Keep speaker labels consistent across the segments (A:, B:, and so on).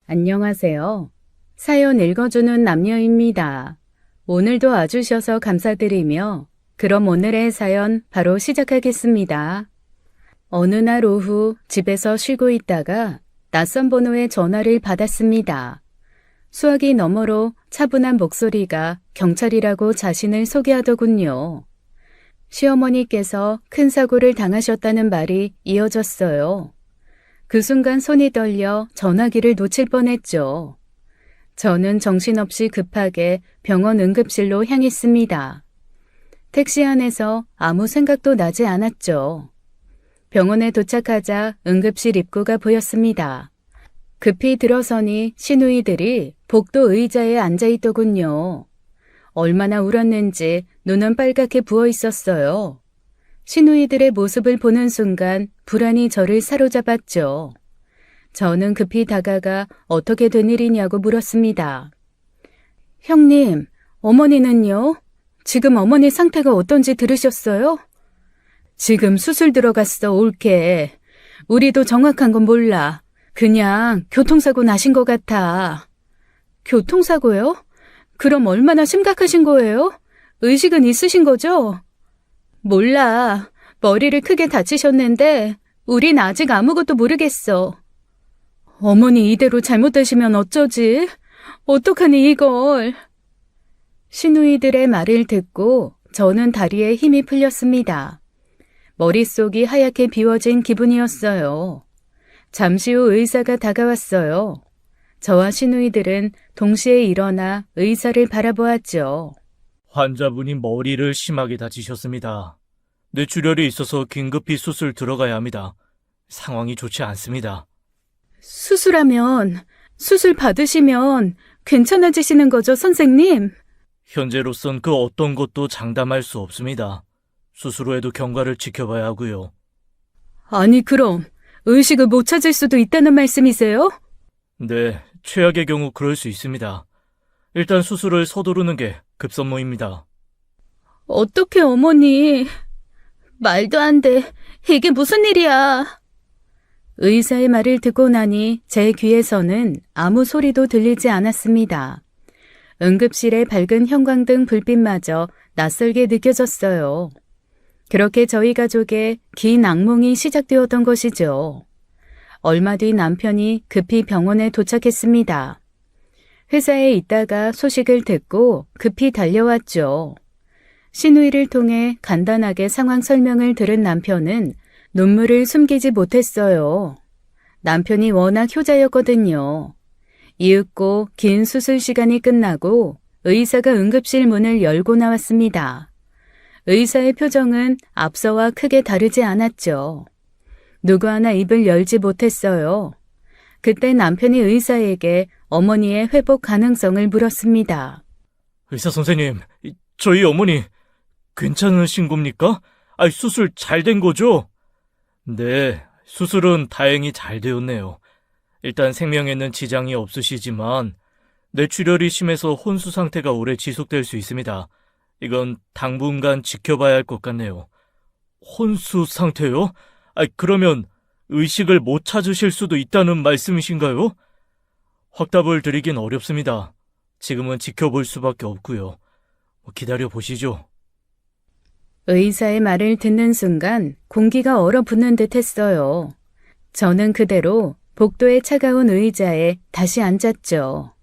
A: 안녕하세요. 사연 읽어주는 남녀입니다. 오늘도 와주셔서 감사드리며 그럼 오늘의 사연 바로 시작하겠습니다. 어느 날 오후 집에서 쉬고 있다가 낯선 번호의 전화를 받았습니다. 수화기 너머로 차분한 목소리가 경찰이라고 자신을 소개하더군요. 시어머니께서 큰 사고를 당하셨다는 말이 이어졌어요. 그 순간 손이 떨려 전화기를 놓칠 뻔했죠. 저는 정신없이 급하게 병원 응급실로 향했습니다. 택시 안에서 아무 생각도 나지 않았죠. 병원에 도착하자 응급실 입구가 보였습니다. 급히 들어서니 시누이들이 복도 의자에 앉아 있더군요. 얼마나 울었는지 눈은 빨갛게 부어 있었어요. 시누이들의 모습을 보는 순간 불안이 저를 사로잡았죠. 저는 급히 다가가 어떻게 된 일이냐고 물었습니다. 형님, 어머니는요? 지금 어머니 상태가 어떤지 들으셨어요? 지금 수술 들어갔어, 올케. 우리도 정확한 건 몰라. 그냥 교통사고 나신 것 같아. 교통사고요? 그럼 얼마나 심각하신 거예요? 의식은 있으신 거죠? 몰라. 머리를 크게 다치셨는데 우린 아직 아무것도 모르겠어. 어머니 이대로 잘못되시면 어쩌지? 어떡하니 이걸. 시누이들의 말을 듣고 저는 다리에 힘이 풀렸습니다. 머릿속이 하얗게 비워진 기분이었어요. 잠시 후 의사가 다가왔어요. 저와 시누이들은 동시에 일어나 의사를 바라보았죠.
B: 환자분이 머리를 심하게 다치셨습니다. 뇌출혈이 있어서 긴급히 수술 들어가야 합니다. 상황이 좋지 않습니다.
A: 수술 받으시면 괜찮아지시는 거죠, 선생님?
B: 현재로선 그 어떤 것도 장담할 수 없습니다. 수술 후에도 경과를 지켜봐야 하고요.
A: 아니 그럼 의식을 못 찾을 수도 있다는 말씀이세요?
B: 네, 최악의 경우 그럴 수 있습니다. 일단 수술을 서두르는 게 급선무입니다.
A: 어떻게 어머니... 말도 안 돼. 이게 무슨 일이야. 의사의 말을 듣고 나니 제 귀에서는 아무 소리도 들리지 않았습니다. 응급실의 밝은 형광등 불빛마저 낯설게 느껴졌어요. 그렇게 저희 가족의 긴 악몽이 시작되었던 것이죠. 얼마 뒤 남편이 급히 병원에 도착했습니다. 회사에 있다가 소식을 듣고 급히 달려왔죠. 시누이를 통해 간단하게 상황 설명을 들은 남편은 눈물을 숨기지 못했어요. 남편이 워낙 효자였거든요. 이윽고 긴 수술 시간이 끝나고 의사가 응급실 문을 열고 나왔습니다. 의사의 표정은 앞서와 크게 다르지 않았죠. 누구 하나 입을 열지 못했어요. 그때 남편이 의사에게 어머니의 회복 가능성을 물었습니다.
B: 의사 선생님, 저희 어머니 괜찮으신 겁니까? 수술 잘 된 거죠? 네, 수술은 다행히 잘 되었네요. 일단 생명에는 지장이 없으시지만 뇌출혈이 심해서 혼수 상태가 오래 지속될 수 있습니다. 이건 당분간 지켜봐야 할 것 같네요. 혼수 상태요? 그러면 의식을 못 찾으실 수도 있다는 말씀이신가요? 확답을 드리긴 어렵습니다. 지금은 지켜볼 수밖에 없고요. 기다려 보시죠.
A: 의사의 말을 듣는 순간 공기가 얼어붙는 듯 했어요. 저는 그대로 복도의 차가운 의자에 다시 앉았죠.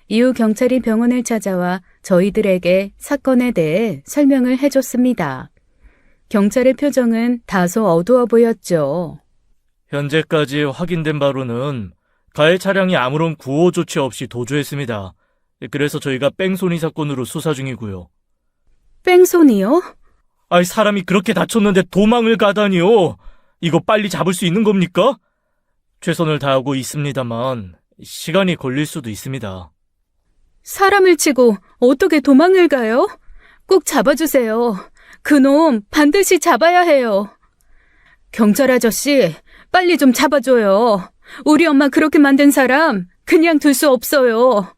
A: 이후 경찰이 병원을 찾아와 저희들에게 사건에 대해 설명을 해줬습니다. 경찰의 표정은 다소 어두워 보였죠.
B: 현재까지 확인된 바로는 가해 차량이 아무런 구호 조치 없이 도주했습니다. 그래서 저희가 뺑소니 사건으로 수사 중이고요.
A: 뺑소니요?
B: 사람이 그렇게 다쳤는데 도망을 가다니요. 이거 빨리 잡을 수 있는 겁니까? 최선을 다하고 있습니다만 시간이 걸릴 수도 있습니다.
A: 사람을 치고 어떻게 도망을 가요? 꼭 잡아주세요. 그놈 반드시 잡아야 해요. 경찰 아저씨, 빨리 좀 잡아줘요. 우리 엄마 그렇게 만든 사람 그냥 둘 수 없어요.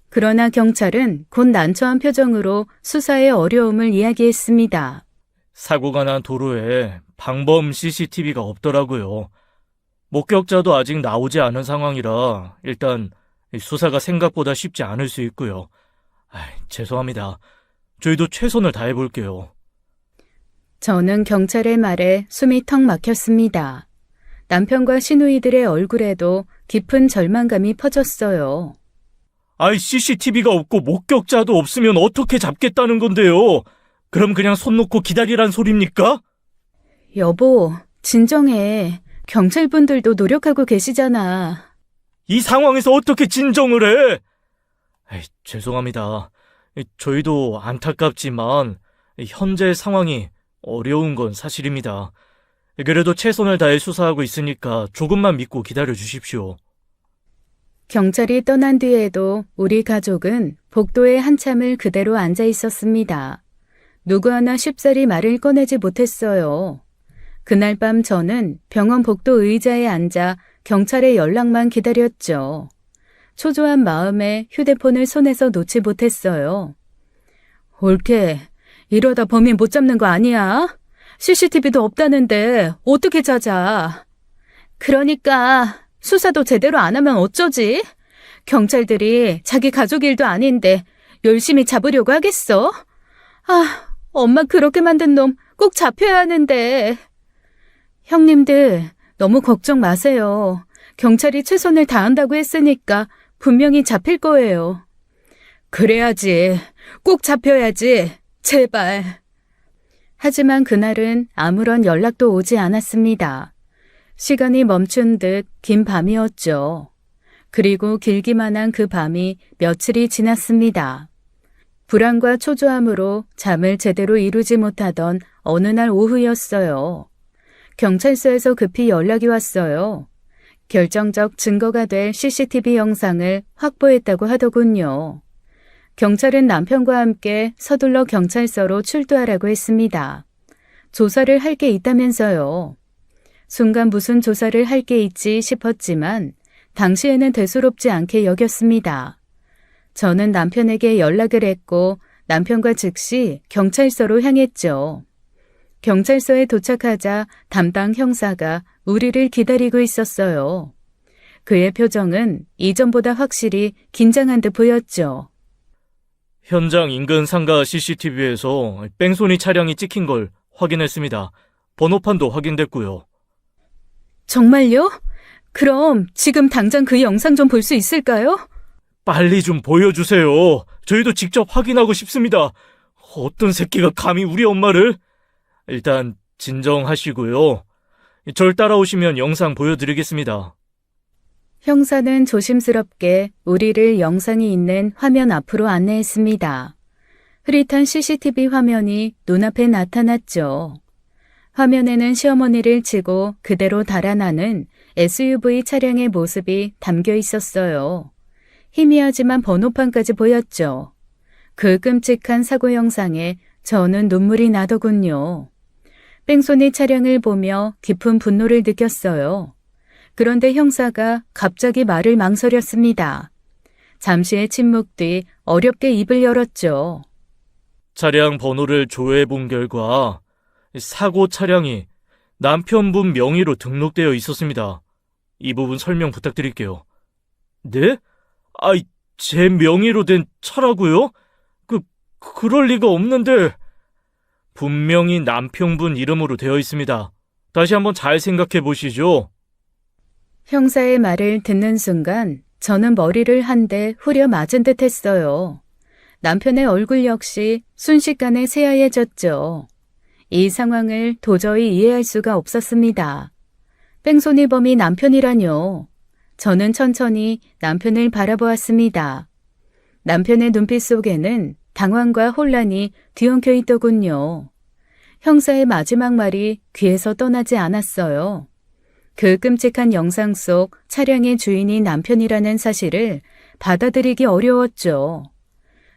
A: 그러나 경찰은 곧 난처한 표정으로 수사의 어려움을 이야기했습니다.
B: 사고가 난 도로에 방범 CCTV가 없더라고요. 목격자도 아직 나오지 않은 상황이라 일단 수사가 생각보다 쉽지 않을 수 있고요. 죄송합니다. 저희도 최선을 다해볼게요.
A: 저는 경찰의 말에 숨이 턱 막혔습니다. 남편과 시누이들의 얼굴에도 깊은 절망감이 퍼졌어요.
B: CCTV가 없고 목격자도 없으면 어떻게 잡겠다는 건데요? 그럼 그냥 손 놓고 기다리란 소립니까?
A: 여보, 진정해. 경찰분들도 노력하고 계시잖아.
B: 이 상황에서 어떻게 진정을 해? 죄송합니다. 저희도 안타깝지만 현재 상황이 어려운 건 사실입니다. 그래도 최선을 다해 수사하고 있으니까 조금만 믿고 기다려 주십시오.
A: 경찰이 떠난 뒤에도 우리 가족은 복도에 한참을 그대로 앉아 있었습니다. 누구 하나 쉽사리 말을 꺼내지 못했어요. 그날 밤 저는 병원 복도 의자에 앉아 경찰의 연락만 기다렸죠. 초조한 마음에 휴대폰을 손에서 놓지 못했어요. 올케, 이러다 범인 못 잡는 거 아니야? CCTV도 없다는데 어떻게 찾아? 그러니까 수사도 제대로 안 하면 어쩌지? 경찰들이 자기 가족 일도 아닌데 열심히 잡으려고 하겠어? 엄마 그렇게 만든 놈 꼭 잡혀야 하는데. 형님들, 너무 걱정 마세요. 경찰이 최선을 다한다고 했으니까 분명히 잡힐 거예요. 그래야지. 꼭 잡혀야지. 제발. 하지만 그날은 아무런 연락도 오지 않았습니다. 시간이 멈춘 듯 긴 밤이었죠. 그리고 길기만 한 그 밤이 며칠이 지났습니다. 불안과 초조함으로 잠을 제대로 이루지 못하던 어느 날 오후였어요. 경찰서에서 급히 연락이 왔어요. 결정적 증거가 될 CCTV 영상을 확보했다고 하더군요. 경찰은 남편과 함께 서둘러 경찰서로 출두하라고 했습니다. 조사를 할 게 있다면서요. 순간 무슨 조사를 할 게 있지 싶었지만 당시에는 대수롭지 않게 여겼습니다. 저는 남편에게 연락을 했고 남편과 즉시 경찰서로 향했죠. 경찰서에 도착하자 담당 형사가 우리를 기다리고 있었어요. 그의 표정은 이전보다 확실히 긴장한 듯 보였죠.
B: 현장 인근 상가 CCTV에서 뺑소니 차량이 찍힌 걸 확인했습니다. 번호판도 확인됐고요.
A: 정말요? 그럼 지금 당장 그 영상 좀 볼 수 있을까요?
B: 빨리 좀 보여주세요. 저희도 직접 확인하고 싶습니다. 어떤 새끼가 감히 우리 엄마를... 일단 진정하시고요. 절 따라오시면 영상 보여드리겠습니다.
A: 형사는 조심스럽게 우리를 영상이 있는 화면 앞으로 안내했습니다. 흐릿한 CCTV 화면이 눈앞에 나타났죠. 화면에는 시어머니를 치고 그대로 달아나는 SUV 차량의 모습이 담겨 있었어요. 희미하지만 번호판까지 보였죠. 그 끔찍한 사고 영상에 저는 눈물이 나더군요. 뺑소니 차량을 보며 깊은 분노를 느꼈어요. 그런데 형사가 갑자기 말을 망설였습니다. 잠시의 침묵 뒤 어렵게 입을 열었죠.
B: 차량 번호를 조회해 본 결과 사고 차량이 남편분 명의로 등록되어 있었습니다. 이 부분 설명 부탁드릴게요. 네? 제 명의로 된 차라고요? 그럴 리가 없는데... 분명히 남편분 이름으로 되어 있습니다. 다시 한번 잘 생각해 보시죠.
A: 형사의 말을 듣는 순간 저는 머리를 한 대 후려 맞은 듯 했어요. 남편의 얼굴 역시 순식간에 새하얘졌죠. 이 상황을 도저히 이해할 수가 없었습니다. 뺑소니범이 남편이라뇨. 저는 천천히 남편을 바라보았습니다. 남편의 눈빛 속에는 당황과 혼란이 뒤엉켜 있더군요. 형사의 마지막 말이 귀에서 떠나지 않았어요. 그 끔찍한 영상 속 차량의 주인이 남편이라는 사실을 받아들이기 어려웠죠.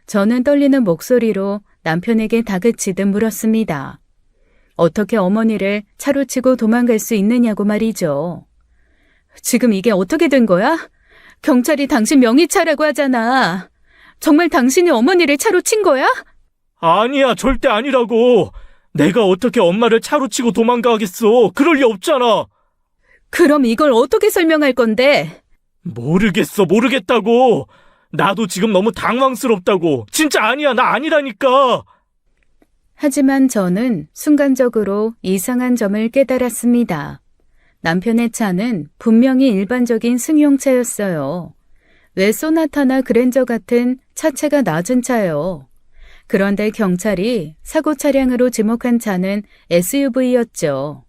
A: 저는 떨리는 목소리로 남편에게 다그치듯 물었습니다. 어떻게 어머니를 차로 치고 도망갈 수 있느냐고 말이죠. 지금 이게 어떻게 된 거야? 경찰이 당신 명의차라고 하잖아. 정말 당신이 어머니를 차로 친 거야?
B: 아니야, 절대 아니라고. 내가 어떻게 엄마를 차로 치고 도망가겠어. 그럴 리 없잖아.
A: 그럼 이걸 어떻게 설명할 건데?
B: 모르겠다고. 나도 지금 너무 당황스럽다고. 진짜 아니야, 나 아니라니까.
A: 하지만 저는 순간적으로 이상한 점을 깨달았습니다. 남편의 차는 분명히 일반적인 승용차였어요. 왜 소나타나 그랜저 같은 차체가 낮은 차요? 그런데 경찰이 사고 차량으로 지목한 차는 SUV였죠.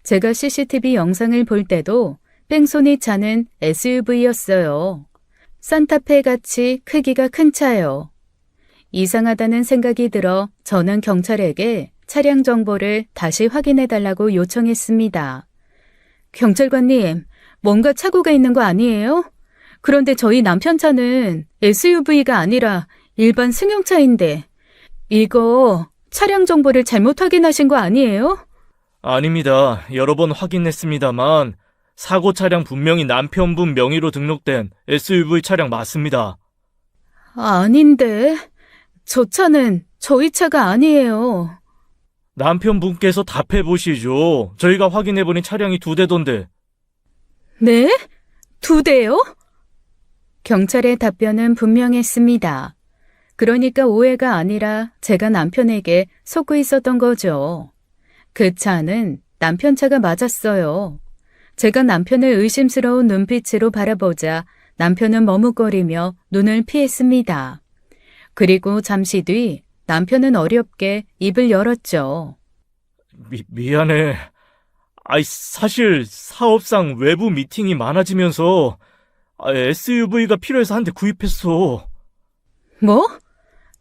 A: 제가 CCTV 영상을 볼 때도 뺑소니 차는 SUV였어요. 산타페 같이 크기가 큰 차요. 이상하다는 생각이 들어 저는 경찰에게 차량 정보를 다시 확인해달라고 요청했습니다. 경찰관님, 뭔가 착오가 있는 거 아니에요? 그런데 저희 남편 차는 SUV가 아니라 일반 승용차인데 이거 차량 정보를 잘못 확인하신 거 아니에요?
B: 아닙니다. 여러 번 확인했습니다만 사고 차량 분명히 남편분 명의로 등록된 SUV 차량 맞습니다.
A: 아닌데, 저 차는 저희 차가 아니에요.
B: 남편분께서 답해보시죠. 저희가 확인해보니 차량이 2대던데.
A: 네? 2대요? 경찰의 답변은 분명했습니다. 그러니까 오해가 아니라 제가 남편에게 속고 있었던 거죠. 그 차는 남편 차가 맞았어요. 제가 남편을 의심스러운 눈빛으로 바라보자 남편은 머뭇거리며 눈을 피했습니다. 그리고 잠시 뒤 남편은 어렵게 입을 열었죠.
B: 미안해. 사실 사업상 외부 미팅이 많아지면서 SUV가 필요해서 한 대 구입했어.
A: 뭐?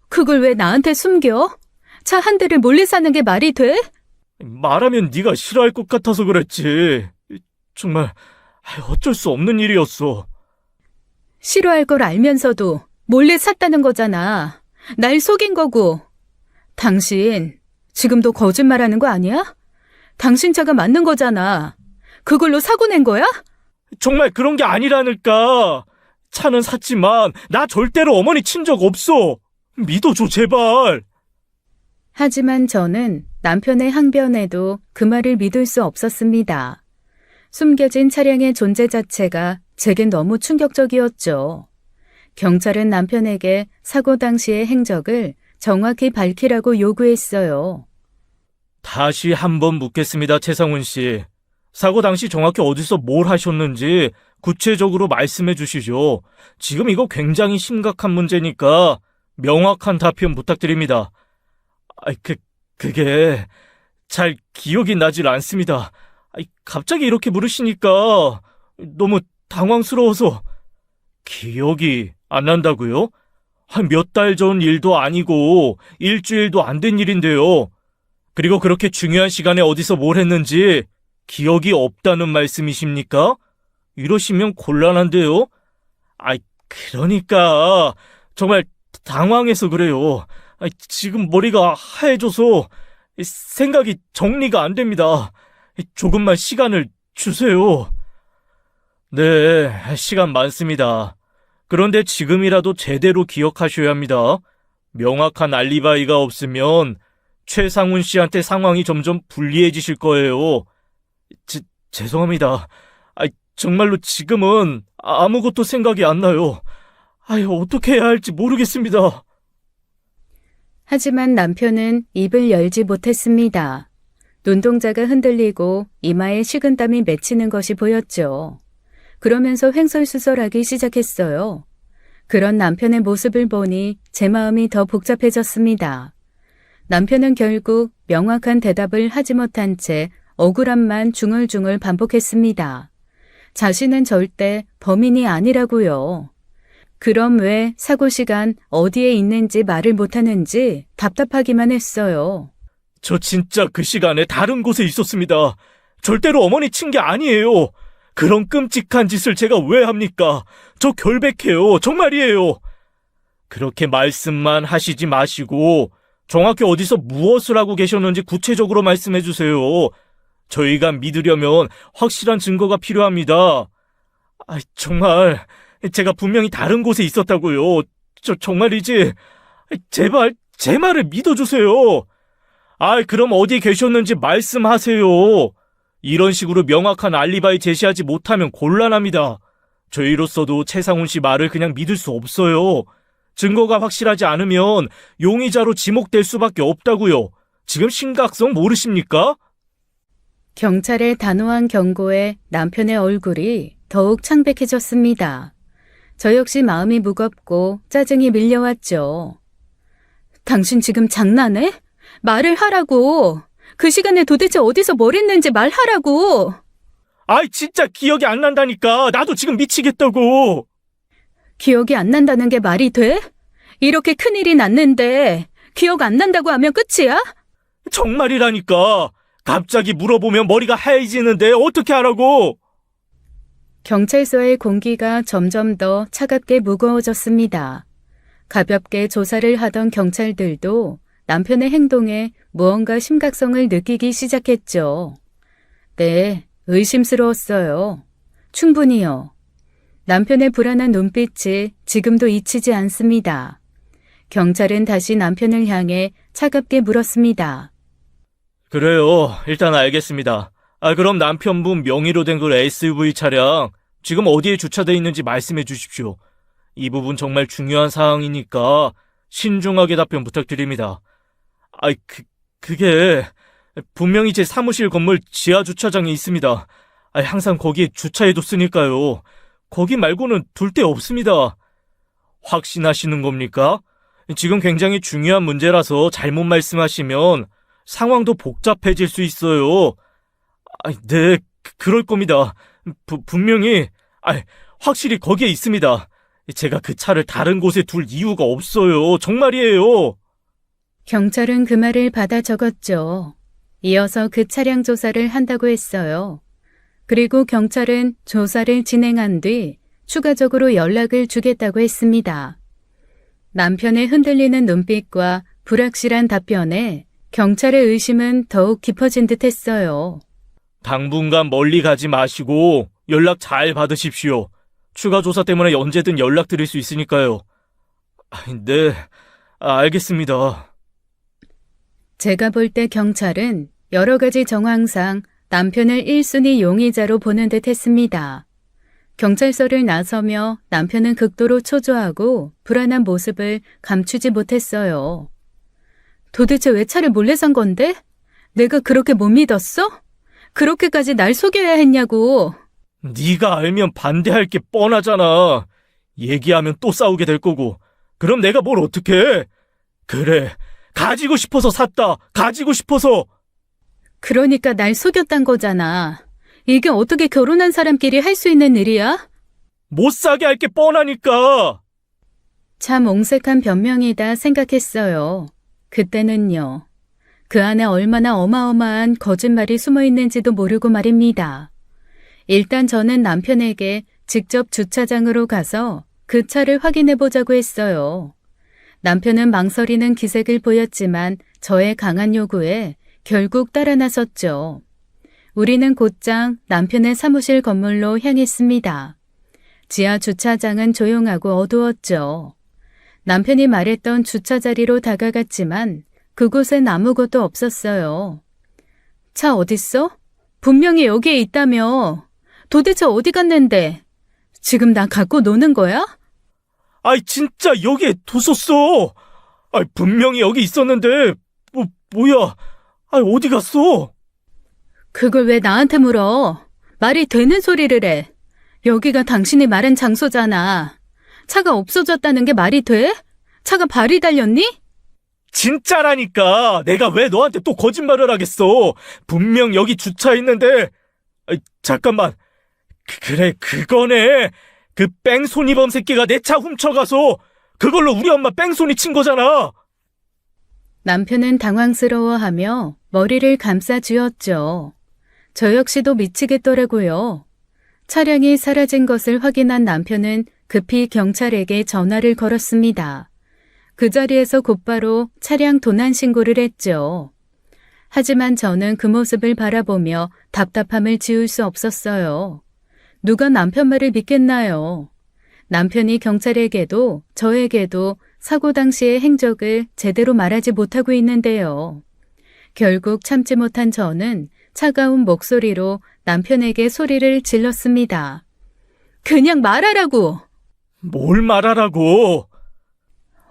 A: 그걸 왜 나한테 숨겨? 차 한 대를 몰래 사는 게 말이 돼?
B: 말하면 네가 싫어할 것 같아서 그랬지. 정말 어쩔 수 없는 일이었어.
A: 싫어할 걸 알면서도 몰래 샀다는 거잖아. 날 속인 거고. 당신 지금도 거짓말하는 거 아니야? 당신 차가 맞는 거잖아. 그걸로 사고 낸 거야?
B: 정말 그런 게 아니라니까. 차는 샀지만 나 절대로 어머니 친 적 없어. 믿어줘, 제발.
A: 하지만 저는 남편의 항변에도 그 말을 믿을 수 없었습니다. 숨겨진 차량의 존재 자체가 제겐 너무 충격적이었죠. 경찰은 남편에게 사고 당시의 행적을 정확히 밝히라고 요구했어요.
B: 다시 한번 묻겠습니다, 최상훈 씨. 사고 당시 정확히 어디서 뭘 하셨는지 구체적으로 말씀해 주시죠. 지금 이거 굉장히 심각한 문제니까 명확한 답변 부탁드립니다. 그게 잘 기억이 나질 않습니다. 갑자기 이렇게 물으시니까 너무 당황스러워서. 기억이 안 난다고요? 몇 달 전 일도 아니고 일주일도 안 된 일인데요. 그리고 그렇게 중요한 시간에 어디서 뭘 했는지 기억이 없다는 말씀이십니까? 이러시면 곤란한데요? 그러니까 정말 당황해서 그래요. 지금 머리가 하얘져서 생각이 정리가 안 됩니다. 조금만 시간을 주세요. 네, 시간 많습니다. 그런데 지금이라도 제대로 기억하셔야 합니다. 명확한 알리바이가 없으면 최상훈 씨한테 상황이 점점 불리해지실 거예요. 죄송합니다. 정말로 지금은 아무것도 생각이 안 나요. 어떻게 해야 할지 모르겠습니다.
A: 하지만 남편은 입을 열지 못했습니다. 눈동자가 흔들리고 이마에 식은땀이 맺히는 것이 보였죠. 그러면서 횡설수설하기 시작했어요. 그런 남편의 모습을 보니 제 마음이 더 복잡해졌습니다. 남편은 결국 명확한 대답을 하지 못한 채 억울함만 중얼중얼 반복했습니다. 자신은 절대 범인이 아니라고요. 그럼 왜 사고 시간 어디에 있는지 말을 못하는지 답답하기만 했어요.
B: 저 진짜 그 시간에 다른 곳에 있었습니다. 절대로 어머니 친 게 아니에요. 그런 끔찍한 짓을 제가 왜 합니까? 저 결백해요. 정말이에요. 그렇게 말씀만 하시지 마시고 정확히 어디서 무엇을 하고 계셨는지 구체적으로 말씀해 주세요. 저희가 믿으려면 확실한 증거가 필요합니다. 정말 제가 분명히 다른 곳에 있었다고요. 정말이지. 제발 제 말을 믿어주세요. 그럼 어디 계셨는지 말씀하세요. 이런 식으로 명확한 알리바이 제시하지 못하면 곤란합니다. 저희로서도 최상훈 씨 말을 그냥 믿을 수 없어요. 증거가 확실하지 않으면 용의자로 지목될 수밖에 없다고요. 지금 심각성 모르십니까?
A: 경찰의 단호한 경고에 남편의 얼굴이 더욱 창백해졌습니다. 저 역시 마음이 무겁고 짜증이 밀려왔죠. 당신 지금 장난해? 말을 하라고. 그 시간에 도대체 어디서 뭘 했는지 말하라고.
B: 아이, 진짜 기억이 안 난다니까. 나도 지금 미치겠다고.
A: 기억이 안 난다는 게 말이 돼? 이렇게 큰일이 났는데 기억 안 난다고 하면 끝이야?
B: 정말이라니까. 갑자기 물어보면 머리가 하얘지는데 어떻게 하라고?
A: 경찰서의 공기가 점점 더 차갑게 무거워졌습니다. 가볍게 조사를 하던 경찰들도 남편의 행동에 무언가 심각성을 느끼기 시작했죠. 네, 의심스러웠어요. 충분히요. 남편의 불안한 눈빛이 지금도 잊히지 않습니다. 경찰은 다시 남편을 향해 차갑게 물었습니다.
B: 그래요. 일단 알겠습니다. 그럼 남편분 명의로 된 그 SUV 차량 지금 어디에 주차되어 있는지 말씀해 주십시오. 이 부분 정말 중요한 사항이니까 신중하게 답변 부탁드립니다. 그게 분명히 제 사무실 건물 지하 주차장에 있습니다. 항상 거기에 주차해뒀으니까요. 거기 말고는 둘 데 없습니다. 확신하시는 겁니까? 지금 굉장히 중요한 문제라서 잘못 말씀하시면 상황도 복잡해질 수 있어요. 네, 그럴 겁니다. 분명히, 확실히 거기에 있습니다. 제가 그 차를 다른 곳에 둘 이유가 없어요. 정말이에요.
A: 경찰은 그 말을 받아 적었죠. 이어서 그 차량 조사를 한다고 했어요. 그리고 경찰은 조사를 진행한 뒤 추가적으로 연락을 주겠다고 했습니다. 남편의 흔들리는 눈빛과 불확실한 답변에 경찰의 의심은 더욱 깊어진 듯 했어요.
B: 당분간 멀리 가지 마시고 연락 잘 받으십시오. 추가 조사 때문에 언제든 연락드릴 수 있으니까요. 네, 알겠습니다.
A: 제가 볼 때 경찰은 여러 가지 정황상 남편을 1순위 용의자로 보는 듯 했습니다. 경찰서를 나서며 남편은 극도로 초조하고 불안한 모습을 감추지 못했어요. 도대체 왜 차를 몰래 산 건데? 내가 그렇게 못 믿었어? 그렇게까지 날 속여야 했냐고.
B: 네가 알면 반대할 게 뻔하잖아. 얘기하면 또 싸우게 될 거고. 그럼 내가 뭘 어떡해? 그래, 가지고 싶어서 샀다. 가지고 싶어서.
A: 그러니까 날 속였단 거잖아. 이게 어떻게 결혼한 사람끼리 할 수 있는 일이야?
B: 못 사게 할 게 뻔하니까.
A: 참 옹색한 변명이다 생각했어요. 그때는요. 그 안에 얼마나 어마어마한 거짓말이 숨어 있는지도 모르고 말입니다. 일단 저는 남편에게 직접 주차장으로 가서 그 차를 확인해 보자고 했어요. 남편은 망설이는 기색을 보였지만 저의 강한 요구에 결국 따라 나섰죠. 우리는 곧장 남편의 사무실 건물로 향했습니다. 지하 주차장은 조용하고 어두웠죠. 남편이 말했던 주차 자리로 다가갔지만 그곳엔 아무것도 없었어요. 차 어딨어? 분명히 여기에 있다며. 도대체 어디 갔는데? 지금 나 갖고 노는 거야?
B: 진짜 여기에 뒀었어. 분명히 여기 있었는데, 뭐야. 어디 갔어?
A: 그걸 왜 나한테 물어? 말이 되는 소리를 해. 여기가 당신이 말한 장소잖아. 차가 없어졌다는 게 말이 돼? 차가 발이 달렸니?
B: 진짜라니까. 내가 왜 너한테 또 거짓말을 하겠어. 분명 여기 주차했는데. 잠깐만. 그래, 그거네. 그 뺑소니범 새끼가 내 차 훔쳐가서 그걸로 우리 엄마 뺑소니 친 거잖아.
A: 남편은 당황스러워하며 머리를 감싸 쥐었죠. 저 역시도 미치겠더라고요. 차량이 사라진 것을 확인한 남편은 급히 경찰에게 전화를 걸었습니다. 그 자리에서 곧바로 차량 도난 신고를 했죠. 하지만 저는 그 모습을 바라보며 답답함을 지울 수 없었어요. 누가 남편 말을 믿겠나요? 남편이 경찰에게도 저에게도 사고 당시의 행적을 제대로 말하지 못하고 있는데요. 결국 참지 못한 저는 차가운 목소리로 남편에게 소리를 질렀습니다. 그냥 말하라고!
B: 뭘 말하라고?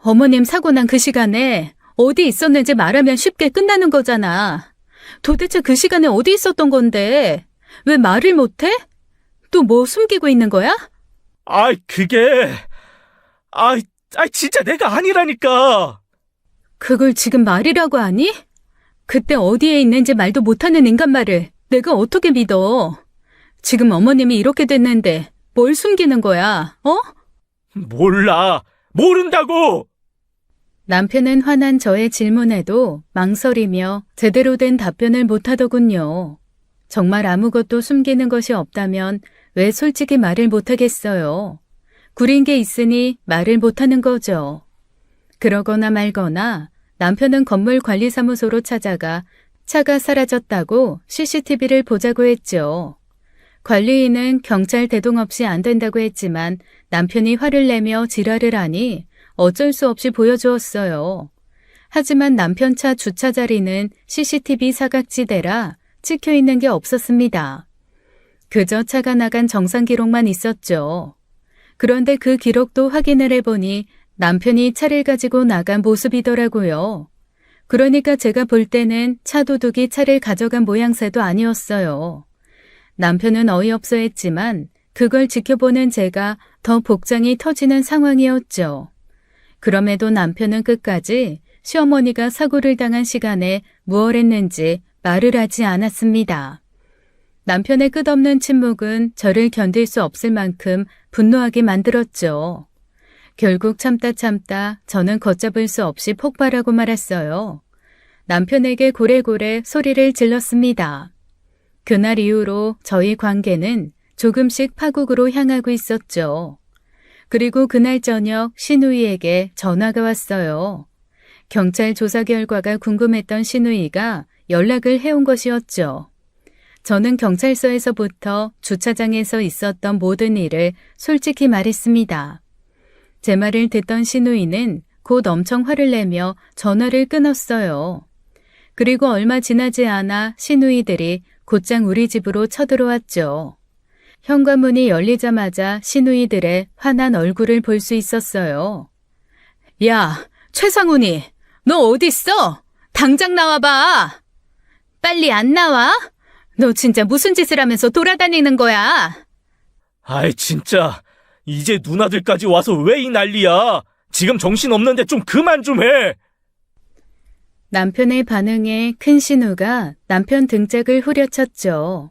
A: 어머님 사고 난 그 시간에 어디 있었는지 말하면 쉽게 끝나는 거잖아. 도대체 그 시간에 어디 있었던 건데 왜 말을 못해? 또 뭐 숨기고 있는 거야?
B: 그게... 진짜 내가 아니라니까!
A: 그걸 지금 말이라고 하니? 그때 어디에 있는지 말도 못하는 인간 말을 내가 어떻게 믿어? 지금 어머님이 이렇게 됐는데 뭘 숨기는 거야, 어?
B: 몰라! 모른다고!
A: 남편은 화난 저의 질문에도 망설이며 제대로 된 답변을 못하더군요. 정말 아무것도 숨기는 것이 없다면 왜 솔직히 말을 못하겠어요? 구린 게 있으니 말을 못하는 거죠. 그러거나 말거나 남편은 건물 관리사무소로 찾아가 차가 사라졌다고 CCTV를 보자고 했죠. 관리인은 경찰 대동 없이 안 된다고 했지만 남편이 화를 내며 지랄을 하니 어쩔 수 없이 보여주었어요. 하지만 남편 차 주차 자리는 CCTV 사각지대라 찍혀 있는 게 없었습니다. 그저 차가 나간 정상 기록만 있었죠. 그런데 그 기록도 확인을 해보니 남편이 차를 가지고 나간 모습이더라고요. 그러니까 제가 볼 때는 차 도둑이 차를 가져간 모양새도 아니었어요. 남편은 어이없어 했지만 그걸 지켜보는 제가 더 복장이 터지는 상황이었죠. 그럼에도 남편은 끝까지 시어머니가 사고를 당한 시간에 무얼 했는지 말을 하지 않았습니다. 남편의 끝없는 침묵은 저를 견딜 수 없을 만큼 분노하게 만들었죠. 결국 참다 저는 걷잡을 수 없이 폭발하고 말았어요. 남편에게 고래고래 소리를 질렀습니다. 그날 이후로 저희 관계는 조금씩 파국으로 향하고 있었죠. 그리고 그날 저녁 신우이에게 전화가 왔어요. 경찰 조사 결과가 궁금했던 신우이가 연락을 해온 것이었죠. 저는 경찰서에서부터 주차장에서 있었던 모든 일을 솔직히 말했습니다. 제 말을 듣던 신우이는 곧 엄청 화를 내며 전화를 끊었어요. 그리고 얼마 지나지 않아 신우이들이 곧장 우리 집으로 쳐들어왔죠. 현관문이 열리자마자 신우이들의 화난 얼굴을 볼 수 있었어요. 야, 최상훈이, 너 어딨어? 당장 나와봐. 빨리 안 나와? 너 진짜 무슨 짓을 하면서 돌아다니는 거야?
B: 진짜. 이제 누나들까지 와서 왜 이 난리야? 지금 정신 없는데 좀 그만 좀 해!
A: 남편의 반응에 큰 신우가 남편 등짝을 후려쳤죠.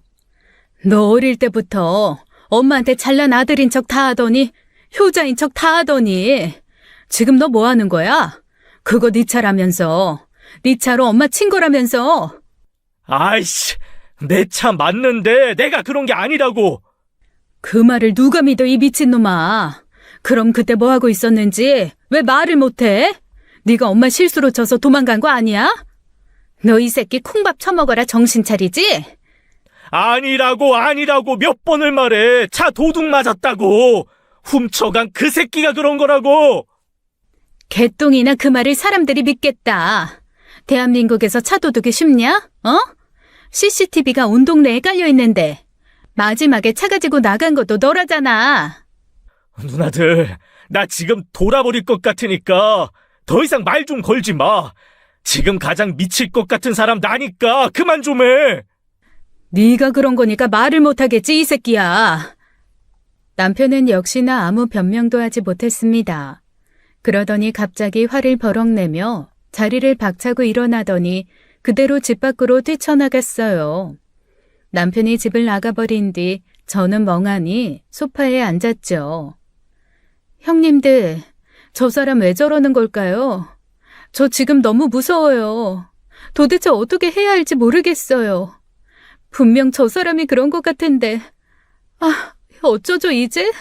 A: 너 어릴 때부터 엄마한테 잘난 아들인 척 다 하더니 효자인 척 다 하더니 지금 너 뭐 하는 거야? 그거 네 차라면서. 네 차로 엄마 친 거라면서.
B: 아이씨, 내 차 맞는데 내가 그런 게 아니라고.
A: 그 말을 누가 믿어, 이 미친놈아. 그럼 그때 뭐 하고 있었는지 왜 말을 못해? 네가 엄마 실수로 져서 도망간 거 아니야? 너 이 새끼 콩밥 처먹어라 정신 차리지?
B: 아니라고 몇 번을 말해. 차 도둑 맞았다고. 훔쳐간 그 새끼가 그런 거라고.
A: 개똥이나 그 말을 사람들이 믿겠다. 대한민국에서 차 도둑이 쉽냐? CCTV가 온 동네에 깔려 있는데 마지막에 차 가지고 나간 것도 너라잖아.
B: 누나들, 나 지금 돌아버릴 것 같으니까 더 이상 말 좀 걸지 마. 지금 가장 미칠 것 같은 사람 나니까 그만 좀 해.
A: 네가 그런 거니까 말을 못하겠지, 이 새끼야. 남편은 역시나 아무 변명도 하지 못했습니다. 그러더니 갑자기 화를 버럭내며 자리를 박차고 일어나더니 그대로 집 밖으로 뛰쳐나갔어요. 남편이 집을 나가버린 뒤 저는 멍하니 소파에 앉았죠. 형님들, 저 사람 왜 저러는 걸까요? 저 지금 너무 무서워요. 도대체 어떻게 해야 할지 모르겠어요. 분명 저 사람이 그런 것 같은데. 어쩌죠 이제?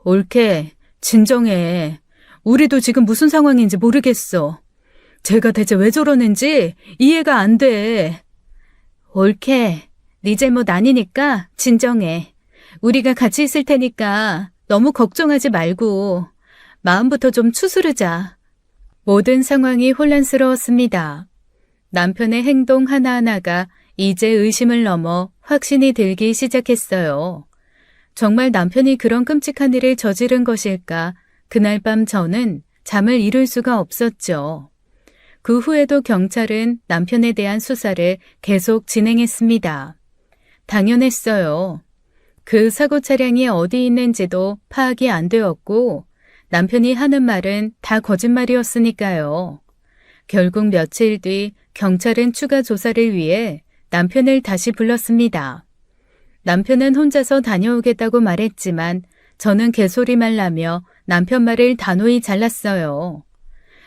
A: 옳게, 진정해. 우리도 지금 무슨 상황인지 모르겠어. 제가 대체 왜 저러는지 이해가 안 돼. 옳게, 네 잘못 아니니까 진정해. 우리가 같이 있을 테니까 너무 걱정하지 말고 마음부터 좀 추스르자. 모든 상황이 혼란스러웠습니다. 남편의 행동 하나하나가 이제 의심을 넘어 확신이 들기 시작했어요. 정말 남편이 그런 끔찍한 일을 저지른 것일까? 그날 밤 저는 잠을 이룰 수가 없었죠. 그 후에도 경찰은 남편에 대한 수사를 계속 진행했습니다. 당연했어요. 그 사고 차량이 어디 있는지도 파악이 안 되었고 남편이 하는 말은 다 거짓말이었으니까요. 결국 며칠 뒤 경찰은 추가 조사를 위해 남편을 다시 불렀습니다. 남편은 혼자서 다녀오겠다고 말했지만 저는 개소리만 나며 남편 말을 단호히 잘랐어요.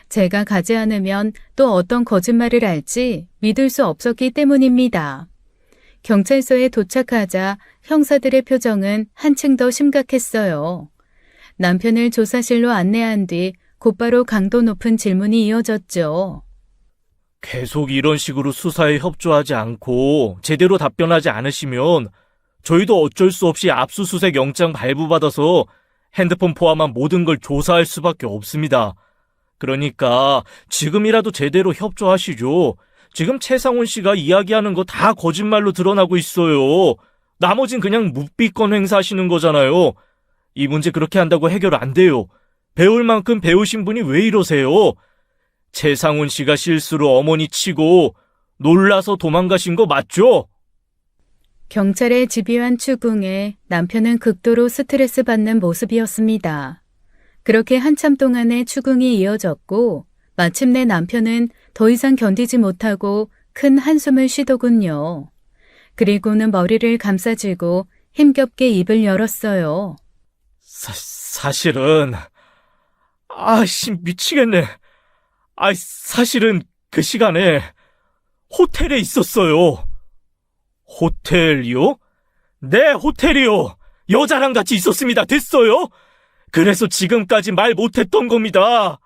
A: 제가 가지 않으면 또 어떤 거짓말을 할지 믿을 수 없었기 때문입니다. 경찰서에 도착하자 형사들의 표정은 한층 더 심각했어요. 남편을 조사실로 안내한 뒤 곧바로 강도 높은 질문이 이어졌죠.
B: 계속 이런 식으로 수사에 협조하지 않고 제대로 답변하지 않으시면 저희도 어쩔 수 없이 압수수색 영장 발부받아서 핸드폰 포함한 모든 걸 조사할 수밖에 없습니다. 그러니까 지금이라도 제대로 협조하시죠. 지금 최상훈 씨가 이야기하는 거 다 거짓말로 드러나고 있어요. 나머진 그냥 묵비권 행사하시는 거잖아요. 이 문제 그렇게 한다고 해결 안 돼요. 배울 만큼 배우신 분이 왜 이러세요? 최상훈 씨가 실수로 어머니 치고 놀라서 도망가신 거 맞죠?
A: 경찰의 집요한 추궁에 남편은 극도로 스트레스 받는 모습이었습니다. 그렇게 한참 동안의 추궁이 이어졌고 마침내 남편은 더 이상 견디지 못하고 큰 한숨을 쉬더군요. 그리고는 머리를 감싸쥐고 힘겹게 입을 열었어요.
B: 사실은 미치겠네. 사실은 그 시간에 호텔에 있었어요. 호텔이요? 네, 호텔이요. 여자랑 같이 있었습니다. 됐어요? 그래서 지금까지 말 못했던 겁니다.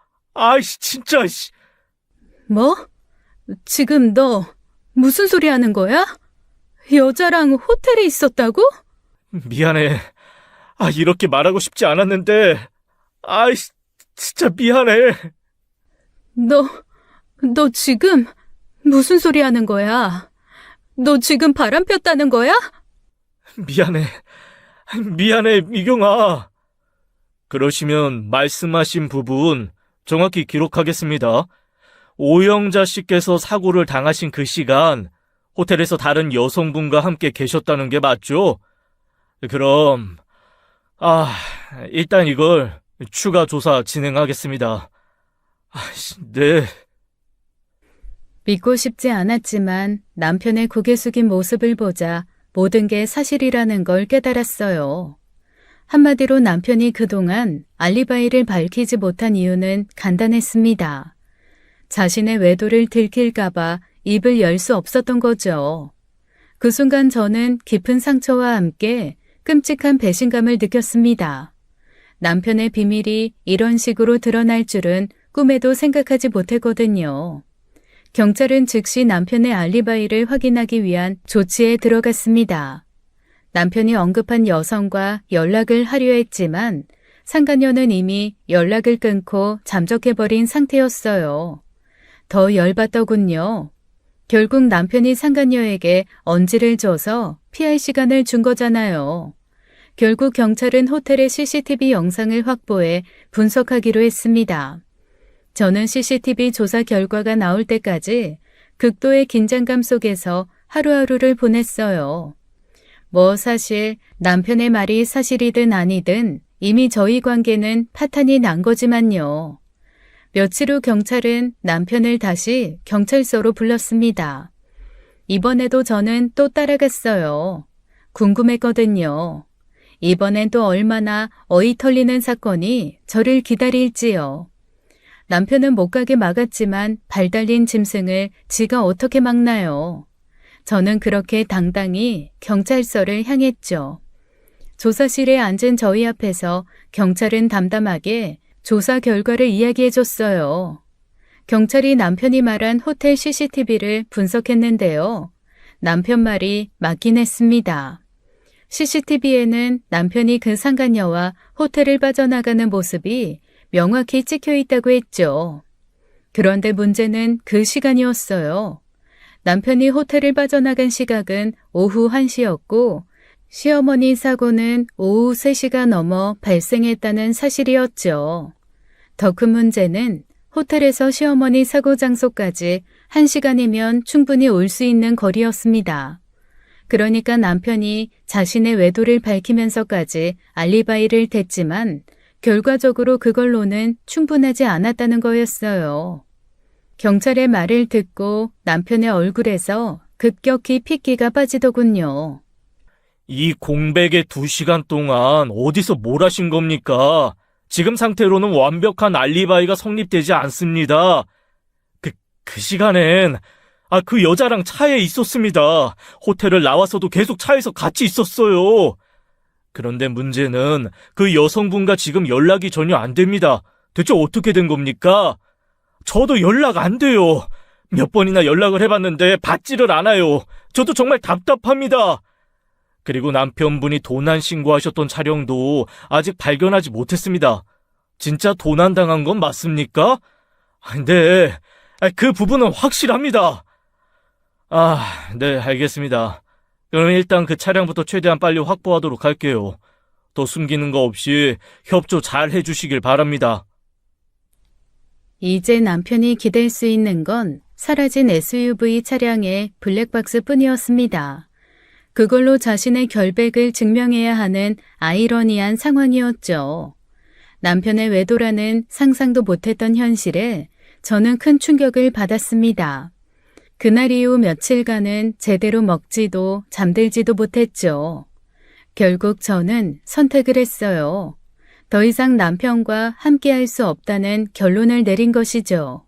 B: 진짜.
A: 뭐? 지금 너 무슨 소리 하는 거야? 여자랑 호텔에 있었다고?
B: 미안해. 이렇게 말하고 싶지 않았는데. 진짜 미안해.
A: 너 지금 무슨 소리 하는 거야? 너 지금 바람 폈다는 거야?
B: 미안해, 미경아. 그러시면 말씀하신 부분 정확히 기록하겠습니다. 오영자 씨께서 사고를 당하신 그 시간 호텔에서 다른 여성분과 함께 계셨다는 게 맞죠? 그럼 일단 이걸 추가 조사 진행하겠습니다. 네.
A: 믿고 싶지 않았지만 남편의 고개 숙인 모습을 보자 모든 게 사실이라는 걸 깨달았어요. 한마디로 남편이 그동안 알리바이를 밝히지 못한 이유는 간단했습니다. 자신의 외도를 들킬까봐 입을 열 수 없었던 거죠. 그 순간 저는 깊은 상처와 함께 끔찍한 배신감을 느꼈습니다. 남편의 비밀이 이런 식으로 드러날 줄은 꿈에도 생각하지 못했거든요. 경찰은 즉시 남편의 알리바이를 확인하기 위한 조치에 들어갔습니다. 남편이 언급한 여성과 연락을 하려 했지만 상간녀는 이미 연락을 끊고 잠적해버린 상태였어요. 더 열받더군요. 결국 남편이 상간녀에게 언지를 줘서 피할 시간을 준 거잖아요. 결국 경찰은 호텔의 CCTV 영상을 확보해 분석하기로 했습니다. 저는 CCTV 조사 결과가 나올 때까지 극도의 긴장감 속에서 하루하루를 보냈어요. 사실 남편의 말이 사실이든 아니든 이미 저희 관계는 파탄이 난 거지만요. 며칠 후 경찰은 남편을 다시 경찰서로 불렀습니다. 이번에도 저는 또 따라갔어요. 궁금했거든요. 이번엔 또 얼마나 어이 털리는 사건이 저를 기다릴지요. 남편은 못 가게 막았지만 발 달린 짐승을 지가 어떻게 막나요? 저는 그렇게 당당히 경찰서를 향했죠. 조사실에 앉은 저희 앞에서 경찰은 담담하게 조사 결과를 이야기해줬어요. 경찰이 남편이 말한 호텔 CCTV를 분석했는데요. 남편 말이 맞긴 했습니다. CCTV에는 남편이 그 상간녀와 호텔을 빠져나가는 모습이 명확히 찍혀 있다고 했죠. 그런데 문제는 그 시간이었어요. 남편이 호텔을 빠져나간 시각은 오후 1시였고 시어머니 사고는 오후 3시가 넘어 발생했다는 사실이었죠. 더 큰 문제는 호텔에서 시어머니 사고 장소까지 1시간이면 충분히 올 수 있는 거리였습니다. 그러니까 남편이 자신의 외도를 밝히면서까지 알리바이를 댔지만 결과적으로 그걸로는 충분하지 않았다는 거였어요. 경찰의 말을 듣고 남편의 얼굴에서 급격히 핏기가 빠지더군요.
B: 이 공백의 2시간 동안 어디서 뭘 하신 겁니까? 지금 상태로는 완벽한 알리바이가 성립되지 않습니다. 그 시간엔 그 여자랑 차에 있었습니다. 호텔을 나와서도 계속 차에서 같이 있었어요. 그런데 문제는 그 여성분과 지금 연락이 전혀 안 됩니다. 대체 어떻게 된 겁니까? 저도 연락 안 돼요. 몇 번이나 연락을 해봤는데 받지를 않아요. 저도 정말 답답합니다. 그리고 남편분이 도난 신고하셨던 차량도 아직 발견하지 못했습니다. 진짜 도난당한 건 맞습니까? 네, 그 부분은 확실합니다. 네, 알겠습니다. 그럼 일단 그 차량부터 최대한 빨리 확보하도록 할게요. 더 숨기는 거 없이 협조 잘 해주시길 바랍니다.
A: 이제 남편이 기댈 수 있는 건 사라진 SUV 차량의 블랙박스 뿐이었습니다. 그걸로 자신의 결백을 증명해야 하는 아이러니한 상황이었죠. 남편의 외도라는 상상도 못했던 현실에 저는 큰 충격을 받았습니다. 그날 이후 며칠간은 제대로 먹지도 잠들지도 못했죠. 결국 저는 선택을 했어요. 더 이상 남편과 함께할 수 없다는 결론을 내린 것이죠.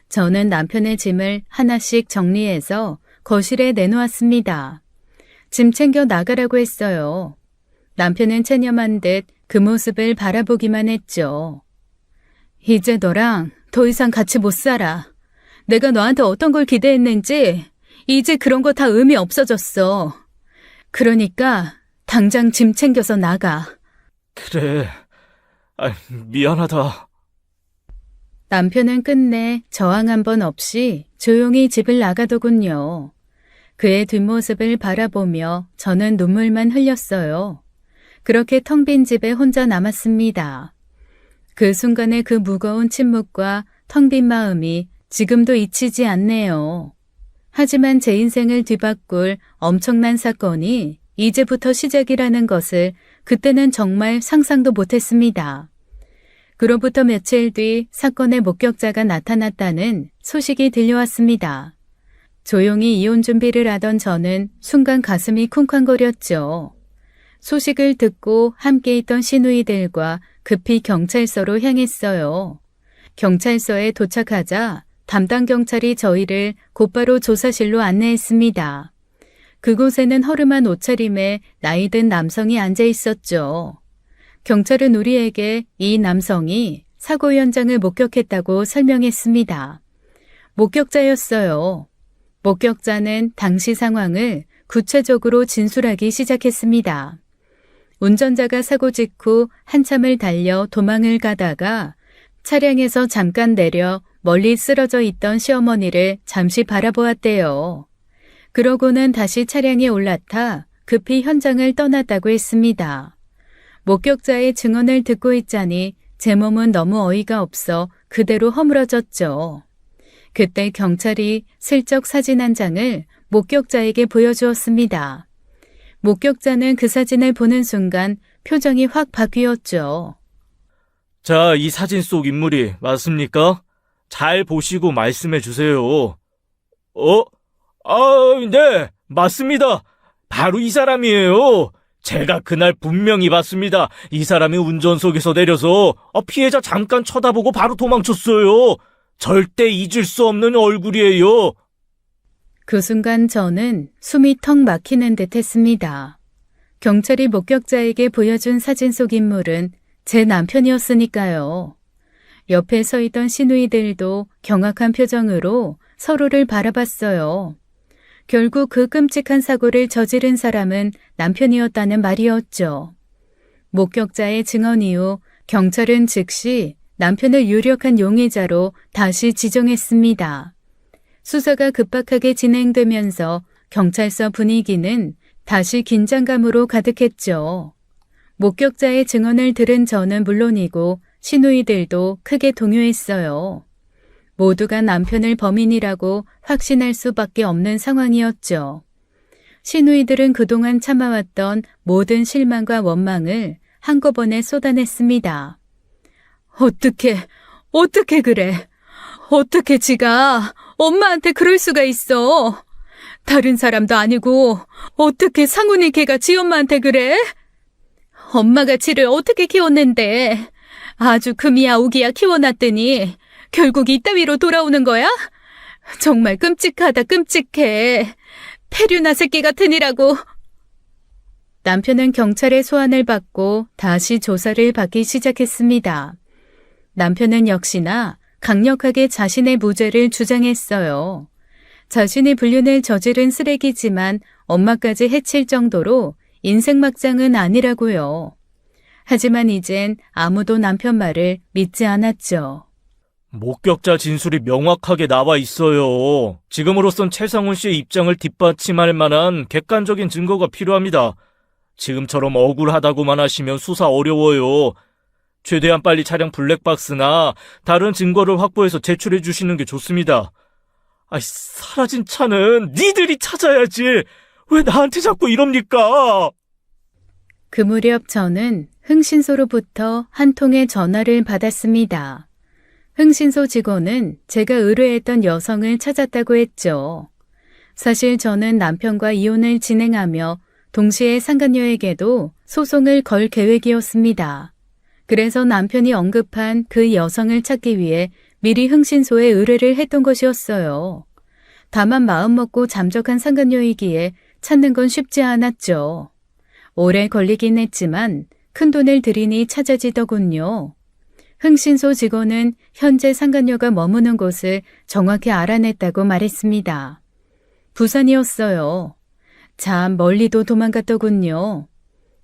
A: 저는 남편의 짐을 하나씩 정리해서 거실에 내놓았습니다. 짐 챙겨 나가라고 했어요. 남편은 체념한 듯 그 모습을 바라보기만 했죠. 이제 너랑 더 이상 같이 못 살아. 내가 너한테 어떤 걸 기대했는지 이제 그런 거 다 의미 없어졌어. 그러니까 당장 짐 챙겨서 나가.
B: 그래, 미안하다.
A: 남편은 끝내 저항 한 번 없이 조용히 집을 나가더군요. 그의 뒷모습을 바라보며 저는 눈물만 흘렸어요. 그렇게 텅 빈 집에 혼자 남았습니다. 그 순간의 그 무거운 침묵과 텅 빈 마음이 지금도 잊히지 않네요. 하지만 제 인생을 뒤바꿀 엄청난 사건이 이제부터 시작이라는 것을 그때는 정말 상상도 못했습니다. 그로부터 며칠 뒤 사건의 목격자가 나타났다는 소식이 들려왔습니다. 조용히 이혼 준비를 하던 저는 순간 가슴이 쿵쾅거렸죠. 소식을 듣고 함께 있던 시누이들과 급히 경찰서로 향했어요. 경찰서에 도착하자 담당 경찰이 저희를 곧바로 조사실로 안내했습니다. 그곳에는 허름한 옷차림에 나이든 남성이 앉아 있었죠. 경찰은 우리에게 이 남성이 사고 현장을 목격했다고 설명했습니다. 목격자였어요. 목격자는 당시 상황을 구체적으로 진술하기 시작했습니다. 운전자가 사고 직후 한참을 달려 도망을 가다가 차량에서 잠깐 내려 멀리 쓰러져 있던 시어머니를 잠시 바라보았대요. 그러고는 다시 차량에 올라타 급히 현장을 떠났다고 했습니다. 목격자의 증언을 듣고 있자니 제 몸은 너무 어이가 없어 그대로 허물어졌죠. 그때 경찰이 슬쩍 사진 한 장을 목격자에게 보여주었습니다. 목격자는 그 사진을 보는 순간 표정이 확 바뀌었죠.
B: 자, 이 사진 속 인물이 맞습니까? 잘 보시고 말씀해 주세요. 네, 맞습니다. 바로 이 사람이에요. 제가 그날 분명히 봤습니다. 이 사람이 운전석에서 내려서 피해자 잠깐 쳐다보고 바로 도망쳤어요. 절대 잊을 수 없는 얼굴이에요.
A: 그 순간 저는 숨이 턱 막히는 듯 했습니다. 경찰이 목격자에게 보여준 사진 속 인물은 제 남편이었으니까요. 옆에 서 있던 시누이들도 경악한 표정으로 서로를 바라봤어요. 결국 그 끔찍한 사고를 저지른 사람은 남편이었다는 말이었죠. 목격자의 증언 이후 경찰은 즉시 남편을 유력한 용의자로 다시 지정했습니다. 수사가 급박하게 진행되면서 경찰서 분위기는 다시 긴장감으로 가득했죠. 목격자의 증언을 들은 저는 물론이고 시누이들도 크게 동요했어요. 모두가 남편을 범인이라고 확신할 수밖에 없는 상황이었죠. 시누이들은 그동안 참아왔던 모든 실망과 원망을 한꺼번에 쏟아냈습니다. 어떻게 그래? 어떻게 지가 엄마한테 그럴 수가 있어? 다른 사람도 아니고 어떻게 상훈이 걔가 지 엄마한테 그래? 엄마가 지를 어떻게 키웠는데 아주 금이야 오기야 키워놨더니 결국 이따위로 돌아오는 거야? 정말 끔찍하다 끔찍해. 페류나 새끼 같으니라고. 남편은 경찰의 소환을 받고 다시 조사를 받기 시작했습니다. 남편은 역시나 강력하게 자신의 무죄를 주장했어요. 자신이 불륜을 저지른 쓰레기지만 엄마까지 해칠 정도로 인생 막장은 아니라고요. 하지만 이젠 아무도 남편 말을 믿지 않았죠.
B: 목격자 진술이 명확하게 나와 있어요. 지금으로선 최상훈 씨의 입장을 뒷받침할 만한 객관적인 증거가 필요합니다. 지금처럼 억울하다고만 하시면 수사 어려워요. 최대한 빨리 차량 블랙박스나 다른 증거를 확보해서 제출해 주시는 게 좋습니다. 사라진 차는 니들이 찾아야지. 왜 나한테 자꾸 이럽니까?
A: 그 무렵 저는 흥신소로부터 한 통의 전화를 받았습니다. 흥신소 직원은 제가 의뢰했던 여성을 찾았다고 했죠. 사실 저는 남편과 이혼을 진행하며 동시에 상간녀에게도 소송을 걸 계획이었습니다. 그래서 남편이 언급한 그 여성을 찾기 위해 미리 흥신소에 의뢰를 했던 것이었어요. 다만 마음먹고 잠적한 상간녀이기에 찾는 건 쉽지 않았죠. 오래 걸리긴 했지만 큰돈을 들이니 찾아지더군요. 흥신소 직원은 현재 상간녀가 머무는 곳을 정확히 알아냈다고 말했습니다. 부산이었어요. 참 멀리도 도망갔더군요.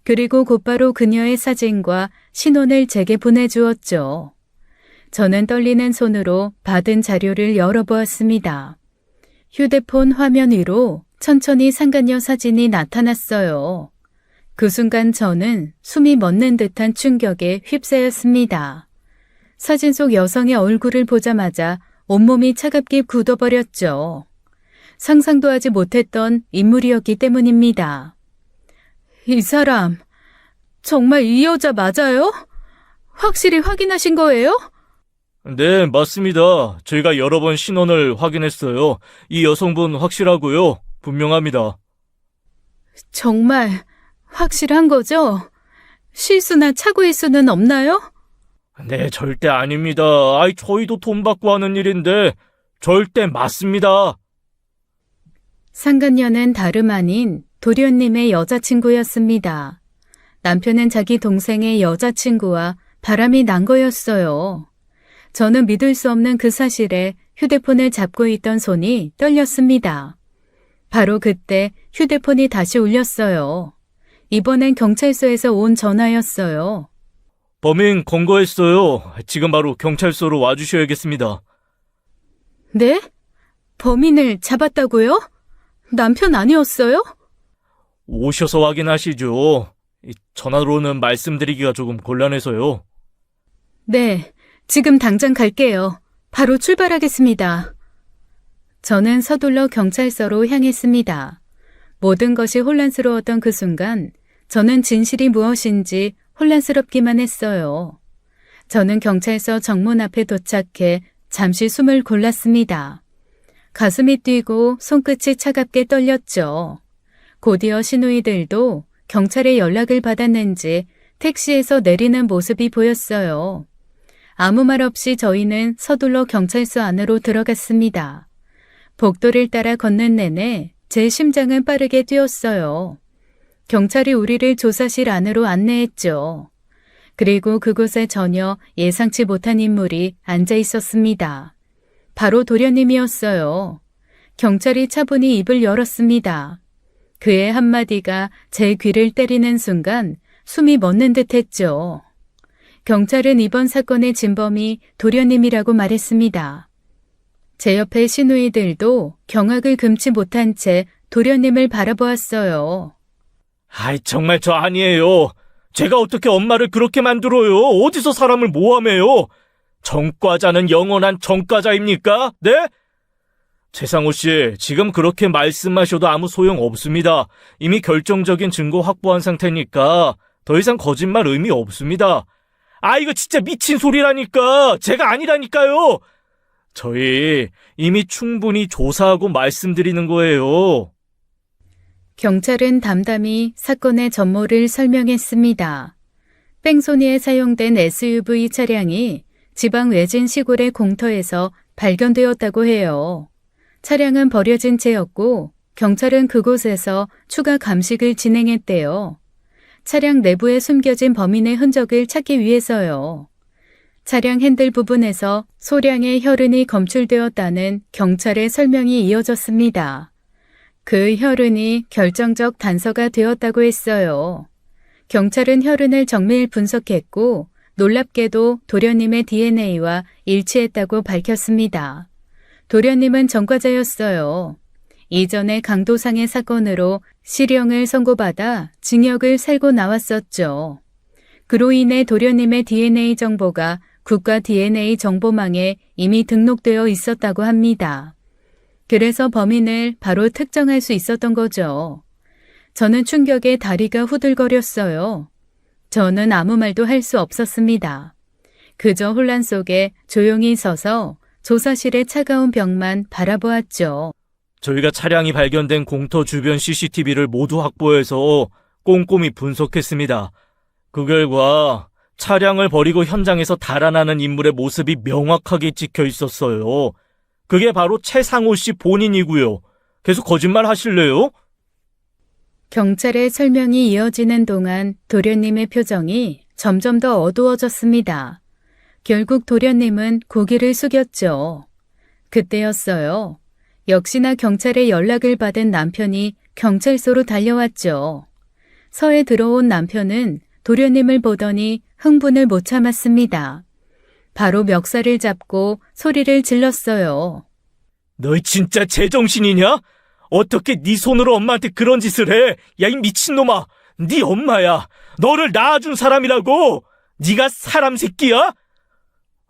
A: 그리고 곧바로 그녀의 사진과 신원을 제게 보내주었죠. 저는 떨리는 손으로 받은 자료를 열어보았습니다. 휴대폰 화면 위로 천천히 상간녀 사진이 나타났어요. 그 순간 저는 숨이 멎는 듯한 충격에 휩싸였습니다. 사진 속 여성의 얼굴을 보자마자 온몸이 차갑게 굳어버렸죠. 상상도 하지 못했던 인물이었기 때문입니다. 이 사람, 정말 이 여자 맞아요? 확실히 확인하신 거예요?
B: 네, 맞습니다. 저희가 여러 번 신원을 확인했어요. 이 여성분 확실하고요. 분명합니다.
A: 정말 확실한 거죠? 실수나 착오일 수는 없나요?
B: 네, 절대 아닙니다. 저희도 돈 받고 하는 일인데 절대 맞습니다.
A: 상간녀는 다름 아닌 도련님의 여자친구였습니다. 남편은 자기 동생의 여자친구와 바람이 난 거였어요. 저는 믿을 수 없는 그 사실에 휴대폰을 잡고 있던 손이 떨렸습니다. 바로 그때 휴대폰이 다시 울렸어요. 이번엔 경찰서에서 온 전화였어요.
B: 범인 검거했어요. 지금 바로 경찰서로 와주셔야겠습니다.
A: 네? 범인을 잡았다고요? 남편 아니었어요?
B: 오셔서 확인하시죠. 전화로는 말씀드리기가 조금 곤란해서요.
A: 네, 지금 당장 갈게요. 바로 출발하겠습니다. 저는 서둘러 경찰서로 향했습니다. 모든 것이 혼란스러웠던 그 순간 저는 진실이 무엇인지 혼란스럽기만 했어요. 저는 경찰서 정문 앞에 도착해 잠시 숨을 골랐습니다. 가슴이 뛰고 손끝이 차갑게 떨렸죠. 곧이어 시누이들도 경찰에 연락을 받았는지 택시에서 내리는 모습이 보였어요. 아무 말 없이 저희는 서둘러 경찰서 안으로 들어갔습니다. 복도를 따라 걷는 내내 제 심장은 빠르게 뛰었어요. 경찰이 우리를 조사실 안으로 안내했죠. 그리고 그곳에 전혀 예상치 못한 인물이 앉아 있었습니다. 바로 도련님이었어요. 경찰이 차분히 입을 열었습니다. 그의 한마디가 제 귀를 때리는 순간 숨이 멎는 듯 했죠. 경찰은 이번 사건의 진범이 도련님이라고 말했습니다. 제 옆에 시누이들도 경악을 금치 못한 채 도련님을 바라보았어요.
B: 아이, 정말 저 아니에요. 제가 어떻게 엄마를 그렇게 만들어요? 어디서 사람을 모함해요? 정과자는 영원한 정과자입니까? 네? 최상호 씨, 지금 그렇게 말씀하셔도 아무 소용 없습니다. 이미 결정적인 증거 확보한 상태니까 더 이상 거짓말 의미 없습니다. 아, 이거 진짜 미친 소리라니까! 제가 아니라니까요! 저희 이미 충분히 조사하고 말씀드리는 거예요.
A: 경찰은 담담히 사건의 전모를 설명했습니다. 뺑소니에 사용된 SUV 차량이 지방 외진 시골의 공터에서 발견되었다고 해요. 차량은 버려진 채였고 경찰은 그곳에서 추가 감식을 진행했대요. 차량 내부에 숨겨진 범인의 흔적을 찾기 위해서요. 차량 핸들 부분에서 소량의 혈흔이 검출되었다는 경찰의 설명이 이어졌습니다. 그 혈흔이 결정적 단서가 되었다고 했어요. 경찰은 혈흔을 정밀 분석했고 놀랍게도 도련님의 DNA와 일치했다고 밝혔습니다. 도련님은 전과자였어요. 이전에 강도상해 사건으로 실형을 선고받아 징역을 살고 나왔었죠. 그로 인해 도련님의 DNA 정보가 국가 DNA 정보망에 이미 등록되어 있었다고 합니다. 그래서 범인을 바로 특정할 수 있었던 거죠. 저는 충격에 다리가 후들거렸어요. 저는 아무 말도 할 수 없었습니다. 그저 혼란 속에 조용히 서서 조사실의 차가운 벽만 바라보았죠.
B: 저희가 차량이 발견된 공터 주변 CCTV를 모두 확보해서 꼼꼼히 분석했습니다. 그 결과 차량을 버리고 현장에서 달아나는 인물의 모습이 명확하게 찍혀 있었어요. 그게 바로 최상호 씨 본인이고요. 계속 거짓말 하실래요?
A: 경찰의 설명이 이어지는 동안 도련님의 표정이 점점 더 어두워졌습니다. 결국 도련님은 고개를 숙였죠. 그때였어요. 역시나 경찰의 연락을 받은 남편이 경찰서로 달려왔죠. 서에 들어온 남편은 도련님을 보더니 흥분을 못 참았습니다. 바로 멱살을 잡고 소리를 질렀어요.
B: 너희 진짜 제정신이냐? 어떻게 네 손으로 엄마한테 그런 짓을 해? 야, 이 미친놈아! 네 엄마야! 너를 낳아준 사람이라고! 네가 사람 새끼야?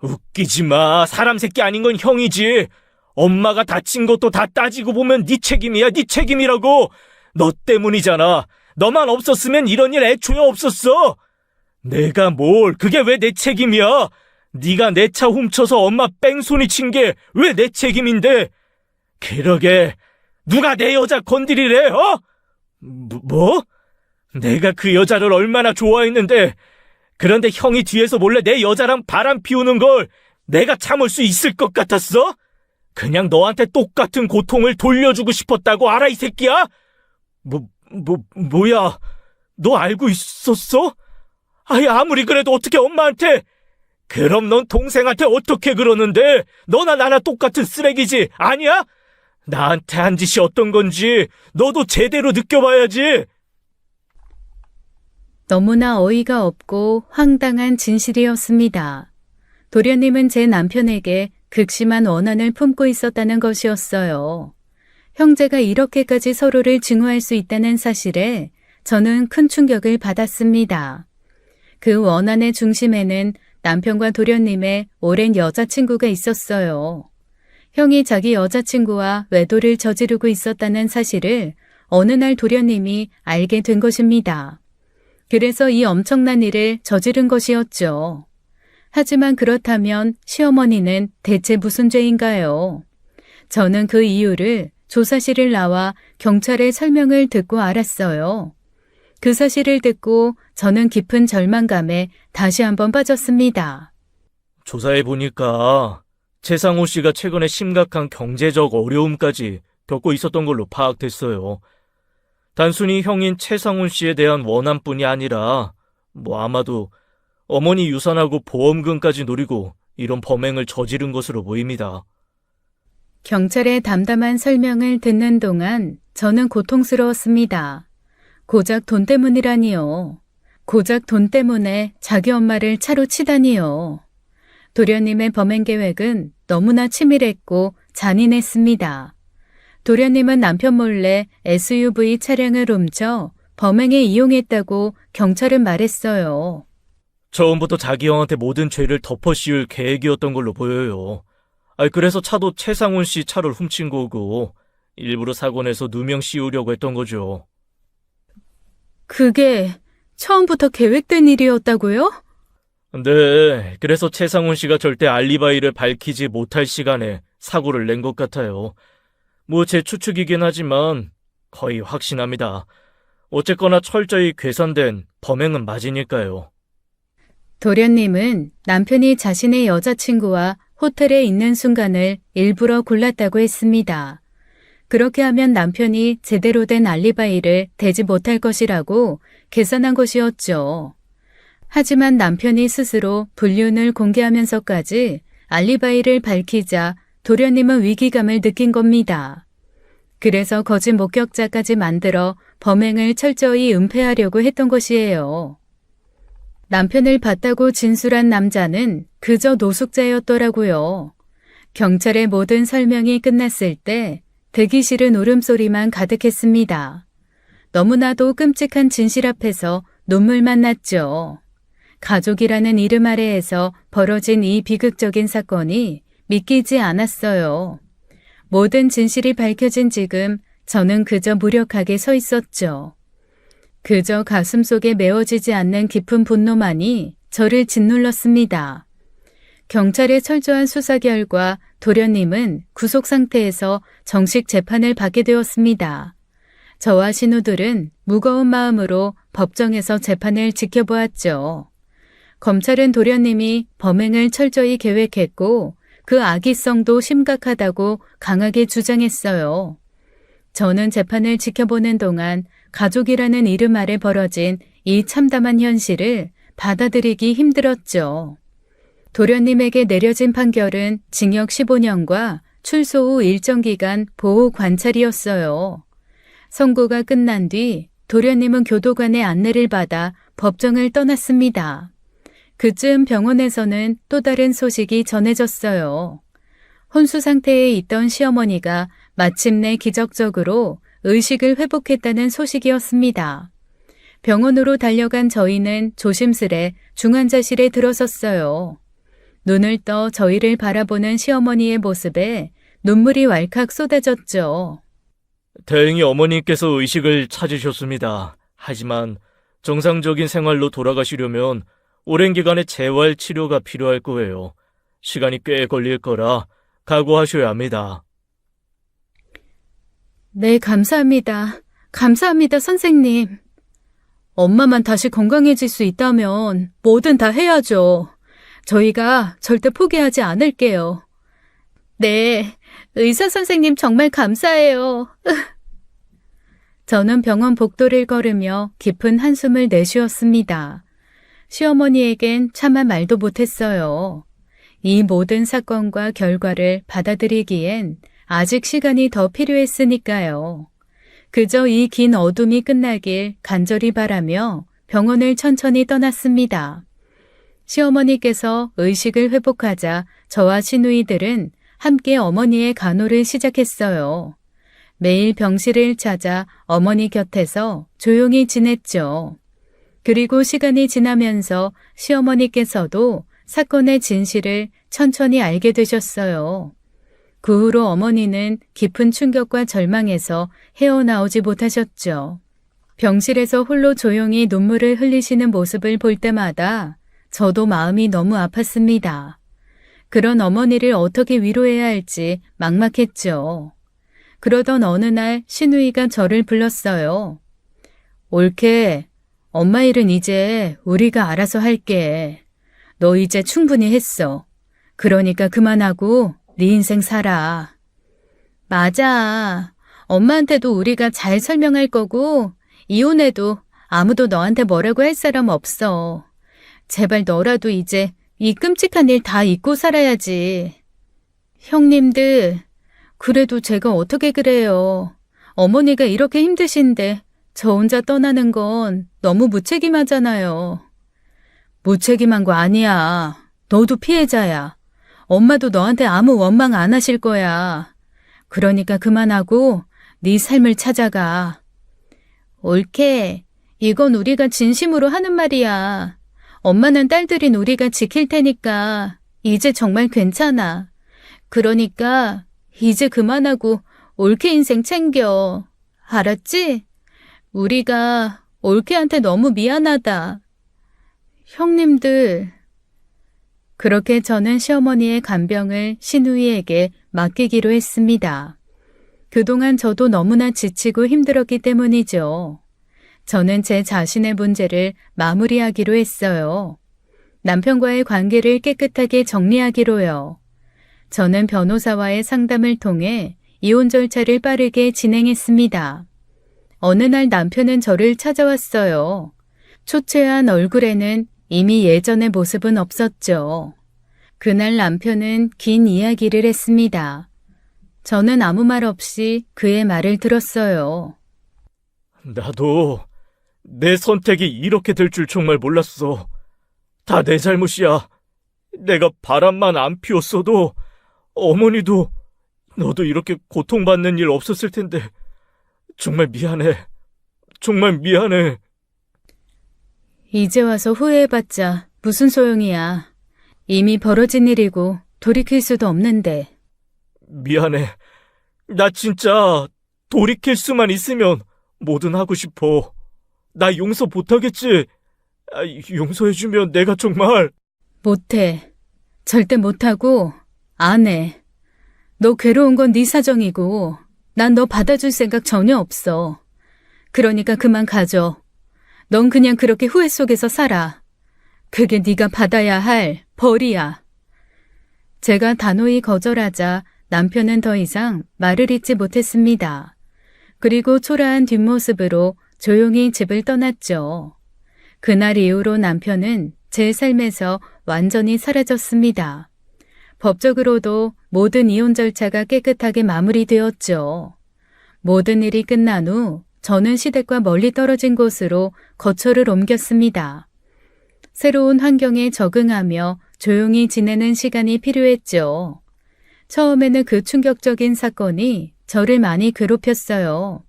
B: 웃기지 마. 사람 새끼 아닌 건 형이지. 엄마가 다친 것도 다 따지고 보면 네 책임이야. 네 책임이라고. 너 때문이잖아. 너만 없었으면 이런 일 애초에 없었어. 내가 뭘, 그게 왜 내 책임이야? 네가 내 차 훔쳐서 엄마 뺑소니 친 게 왜 내 책임인데? 그러게, 누가 내 여자 건드리래, 어? 뭐? 내가 그 여자를 얼마나 좋아했는데, 그런데 형이 뒤에서 몰래 내 여자랑 바람 피우는 걸 내가 참을 수 있을 것 같았어? 그냥 너한테 똑같은 고통을 돌려주고 싶었다고 알아, 이 새끼야? 뭐야? 너 알고 있었어? 아니, 아무리 그래도 어떻게 엄마한테? 그럼 넌 동생한테 어떻게 그러는데? 너나 나나 똑같은 쓰레기지, 아니야? 나한테 한 짓이 어떤 건지 너도 제대로 느껴봐야지.
A: 너무나 어이가 없고 황당한 진실이었습니다. 도련님은 제 남편에게 극심한 원한을 품고 있었다는 것이었어요. 형제가 이렇게까지 서로를 증오할 수 있다는 사실에 저는 큰 충격을 받았습니다. 그 원한의 중심에는 남편과 도련님의 오랜 여자친구가 있었어요. 형이 자기 여자친구와 외도를 저지르고 있었다는 사실을 어느 날 도련님이 알게 된 것입니다. 그래서 이 엄청난 일을 저지른 것이었죠. 하지만 그렇다면 시어머니는 대체 무슨 죄인가요? 저는 그 이유를 조사실을 나와 경찰의 설명을 듣고 알았어요. 그 사실을 듣고 저는 깊은 절망감에 다시 한번 빠졌습니다.
B: 조사해보니까 최상호 씨가 최근에 심각한 경제적 어려움까지 겪고 있었던 걸로 파악됐어요. 단순히 형인 최상훈 씨에 대한 원한뿐이 아니라 아마도 어머니 유산하고 보험금까지 노리고 이런 범행을 저지른 것으로 보입니다.
A: 경찰의 담담한 설명을 듣는 동안 저는 고통스러웠습니다. 고작 돈 때문이라니요. 고작 돈 때문에 자기 엄마를 차로 치다니요. 도련님의 범행 계획은 너무나 치밀했고 잔인했습니다. 도련님은 남편 몰래 SUV 차량을 훔쳐 범행에 이용했다고 경찰은 말했어요.
B: 처음부터 자기 형한테 모든 죄를 덮어씌울 계획이었던 걸로 보여요. 그래서 차도 최상훈 씨 차를 훔친 거고 일부러 사고 내서 누명 씌우려고 했던 거죠.
A: 그게 처음부터 계획된 일이었다고요?
B: 네, 그래서 최상훈 씨가 절대 알리바이를 밝히지 못할 시간에 사고를 낸 것 같아요. 제 추측이긴 하지만 거의 확신합니다. 어쨌거나 철저히 계산된 범행은 맞으니까요.
A: 도련님은 남편이 자신의 여자친구와 호텔에 있는 순간을 일부러 골랐다고 했습니다. 그렇게 하면 남편이 제대로 된 알리바이를 대지 못할 것이라고 계산한 것이었죠. 하지만 남편이 스스로 불륜을 공개하면서까지 알리바이를 밝히자 도련님은 위기감을 느낀 겁니다. 그래서 거짓 목격자까지 만들어 범행을 철저히 은폐하려고 했던 것이에요. 남편을 봤다고 진술한 남자는 그저 노숙자였더라고요. 경찰의 모든 설명이 끝났을 때 듣기 싫은 울음소리만 가득했습니다. 너무나도 끔찍한 진실 앞에서 눈물만 났죠. 가족이라는 이름 아래에서 벌어진 이 비극적인 사건이 믿기지 않았어요. 모든 진실이 밝혀진 지금 저는 그저 무력하게 서 있었죠. 그저 가슴속에 메워지지 않는 깊은 분노만이 저를 짓눌렀습니다. 경찰의 철저한 수사 결과 도련님은 구속 상태에서 정식 재판을 받게 되었습니다. 저와 신우들은 무거운 마음으로 법정에서 재판을 지켜보았죠. 검찰은 도련님이 범행을 철저히 계획했고 그 악의성도 심각하다고 강하게 주장했어요. 저는 재판을 지켜보는 동안 가족이라는 이름 아래 벌어진 이 참담한 현실을 받아들이기 힘들었죠. 도련님에게 내려진 판결은 징역 15년과 출소 후 일정 기간 보호 관찰이었어요. 선고가 끝난 뒤 도련님은 교도관의 안내를 받아 법정을 떠났습니다. 그쯤 병원에서는 또 다른 소식이 전해졌어요. 혼수 상태에 있던 시어머니가 마침내 기적적으로 의식을 회복했다는 소식이었습니다. 병원으로 달려간 저희는 조심스레 중환자실에 들어섰어요. 눈을 떠 저희를 바라보는 시어머니의 모습에 눈물이 왈칵 쏟아졌죠.
B: 다행히 어머니께서 의식을 찾으셨습니다. 하지만 정상적인 생활로 돌아가시려면 오랜 기간의 재활 치료가 필요할 거예요. 시간이 꽤 걸릴 거라 각오하셔야 합니다.
A: 네, 감사합니다. 감사합니다, 선생님. 엄마만 다시 건강해질 수 있다면 뭐든 다 해야죠. 저희가 절대 포기하지 않을게요. 네, 의사 선생님 정말 감사해요. 저는 병원 복도를 걸으며 깊은 한숨을 내쉬었습니다. 시어머니에겐 차마 말도 못했어요. 이 모든 사건과 결과를 받아들이기엔 아직 시간이 더 필요했으니까요. 그저 이 긴 어둠이 끝나길 간절히 바라며 병원을 천천히 떠났습니다. 시어머니께서 의식을 회복하자 저와 시누이들은 함께 어머니의 간호를 시작했어요. 매일 병실을 찾아 어머니 곁에서 조용히 지냈죠. 그리고 시간이 지나면서 시어머니께서도 사건의 진실을 천천히 알게 되셨어요. 그 후로 어머니는 깊은 충격과 절망에서 헤어나오지 못하셨죠. 병실에서 홀로 조용히 눈물을 흘리시는 모습을 볼 때마다 저도 마음이 너무 아팠습니다. 그런 어머니를 어떻게 위로해야 할지 막막했죠. 그러던 어느 날 시누이가 저를 불렀어요. 옳게, 엄마 일은 이제 우리가 알아서 할게. 너 이제 충분히 했어. 그러니까 그만하고 네 인생 살아. 맞아. 엄마한테도 우리가 잘 설명할 거고 이혼해도 아무도 너한테 뭐라고 할 사람 없어. 제발 너라도 이제 이 끔찍한 일 다 잊고 살아야지. 형님들, 그래도 제가 어떻게 그래요. 어머니가 이렇게 힘드신데 저 혼자 떠나는 건 너무 무책임하잖아요. 무책임한 거 아니야. 너도 피해자야. 엄마도 너한테 아무 원망 안 하실 거야. 그러니까 그만하고 네 삶을 찾아가. 옳게. 이건 우리가 진심으로 하는 말이야. 엄마는 딸들인 우리가 지킬 테니까 이제 정말 괜찮아. 그러니까 이제 그만하고 올케 인생 챙겨. 알았지? 우리가 올케한테 너무 미안하다. 형님들. 그렇게 저는 시어머니의 간병을 신우이에게 맡기기로 했습니다. 그동안 저도 너무나 지치고 힘들었기 때문이죠. 저는 제 자신의 문제를 마무리하기로 했어요. 남편과의 관계를 깨끗하게 정리하기로요. 저는 변호사와의 상담을 통해 이혼 절차를 빠르게 진행했습니다. 어느 날 남편은 저를 찾아왔어요. 초췌한 얼굴에는 이미 예전의 모습은 없었죠. 그날 남편은 긴 이야기를 했습니다. 저는 아무 말 없이 그의 말을 들었어요.
B: 나도 내 선택이 이렇게 될 줄 정말 몰랐어. 다 내 잘못이야. 내가 바람만 안 피웠어도 어머니도 너도 이렇게 고통받는 일 없었을 텐데 정말 미안해. 정말 미안해.
A: 이제 와서 후회해봤자 무슨 소용이야. 이미 벌어진 일이고 돌이킬 수도 없는데.
B: 미안해. 나 진짜 돌이킬 수만 있으면 뭐든 하고 싶어. 나 용서 못하겠지? 용서해주면 내가 정말...
A: 못해. 절대 못하고 안 해. 너 괴로운 건 네 사정이고 난 너 받아줄 생각 전혀 없어. 그러니까 그만 가져. 넌 그냥 그렇게 후회 속에서 살아. 그게 네가 받아야 할 벌이야. 제가 단호히 거절하자 남편은 더 이상 말을 잇지 못했습니다. 그리고 초라한 뒷모습으로 조용히 집을 떠났죠. 그날 이후로 남편은 제 삶에서 완전히 사라졌습니다. 법적으로도 모든 이혼 절차가 깨끗하게 마무리되었죠. 모든 일이 끝난 후 저는 시댁과 멀리 떨어진 곳으로 거처를 옮겼습니다. 새로운 환경에 적응하며 조용히 지내는 시간이 필요했죠. 처음에는 그 충격적인 사건이 저를 많이 괴롭혔어요.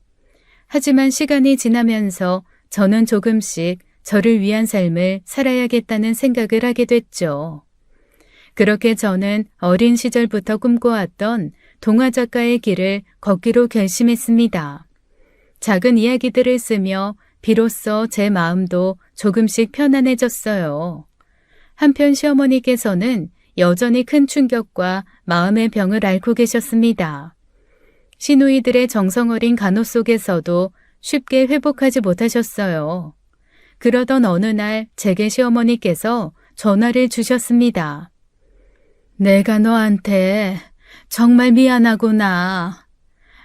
A: 하지만 시간이 지나면서 저는 조금씩 저를 위한 삶을 살아야겠다는 생각을 하게 됐죠. 그렇게 저는 어린 시절부터 꿈꿔왔던 동화작가의 길을 걷기로 결심했습니다. 작은 이야기들을 쓰며 비로소 제 마음도 조금씩 편안해졌어요. 한편 시어머니께서는 여전히 큰 충격과 마음의 병을 앓고 계셨습니다. 시누이들의 정성어린 간호 속에서도 쉽게 회복하지 못하셨어요. 그러던 어느 날 제게 시어머니께서 전화를 주셨습니다. 내가 너한테 정말 미안하구나.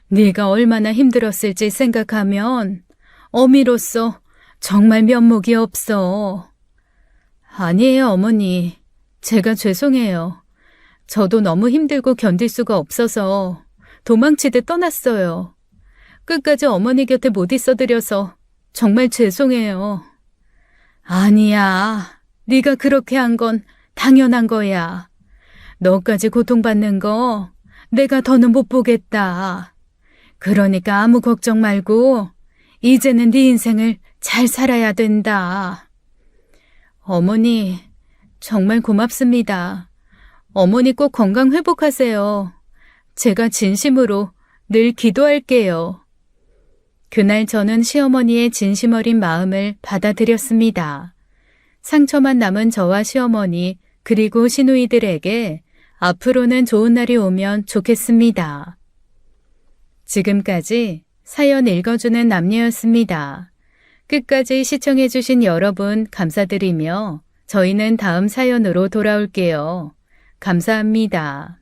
A: 네가 얼마나 힘들었을지 생각하면 어미로서 정말 면목이 없어. 아니에요, 어머니. 제가 죄송해요. 저도 너무 힘들고 견딜 수가 없어서 도망치듯 떠났어요. 끝까지 어머니 곁에 못 있어드려서 정말 죄송해요. 아니야. 네가 그렇게 한 건 당연한 거야. 너까지 고통받는 거 내가 더는 못 보겠다. 그러니까 아무 걱정 말고 이제는 네 인생을 잘 살아야 된다. 어머니, 정말 고맙습니다. 어머니 꼭 건강 회복하세요. 제가 진심으로 늘 기도할게요. 그날 저는 시어머니의 진심 어린 마음을 받아들였습니다. 상처만 남은 저와 시어머니 그리고 시누이들에게 앞으로는 좋은 날이 오면 좋겠습니다. 지금까지 사연 읽어주는 남녀였습니다. 끝까지 시청해주신 여러분 감사드리며 저희는 다음 사연으로 돌아올게요. 감사합니다.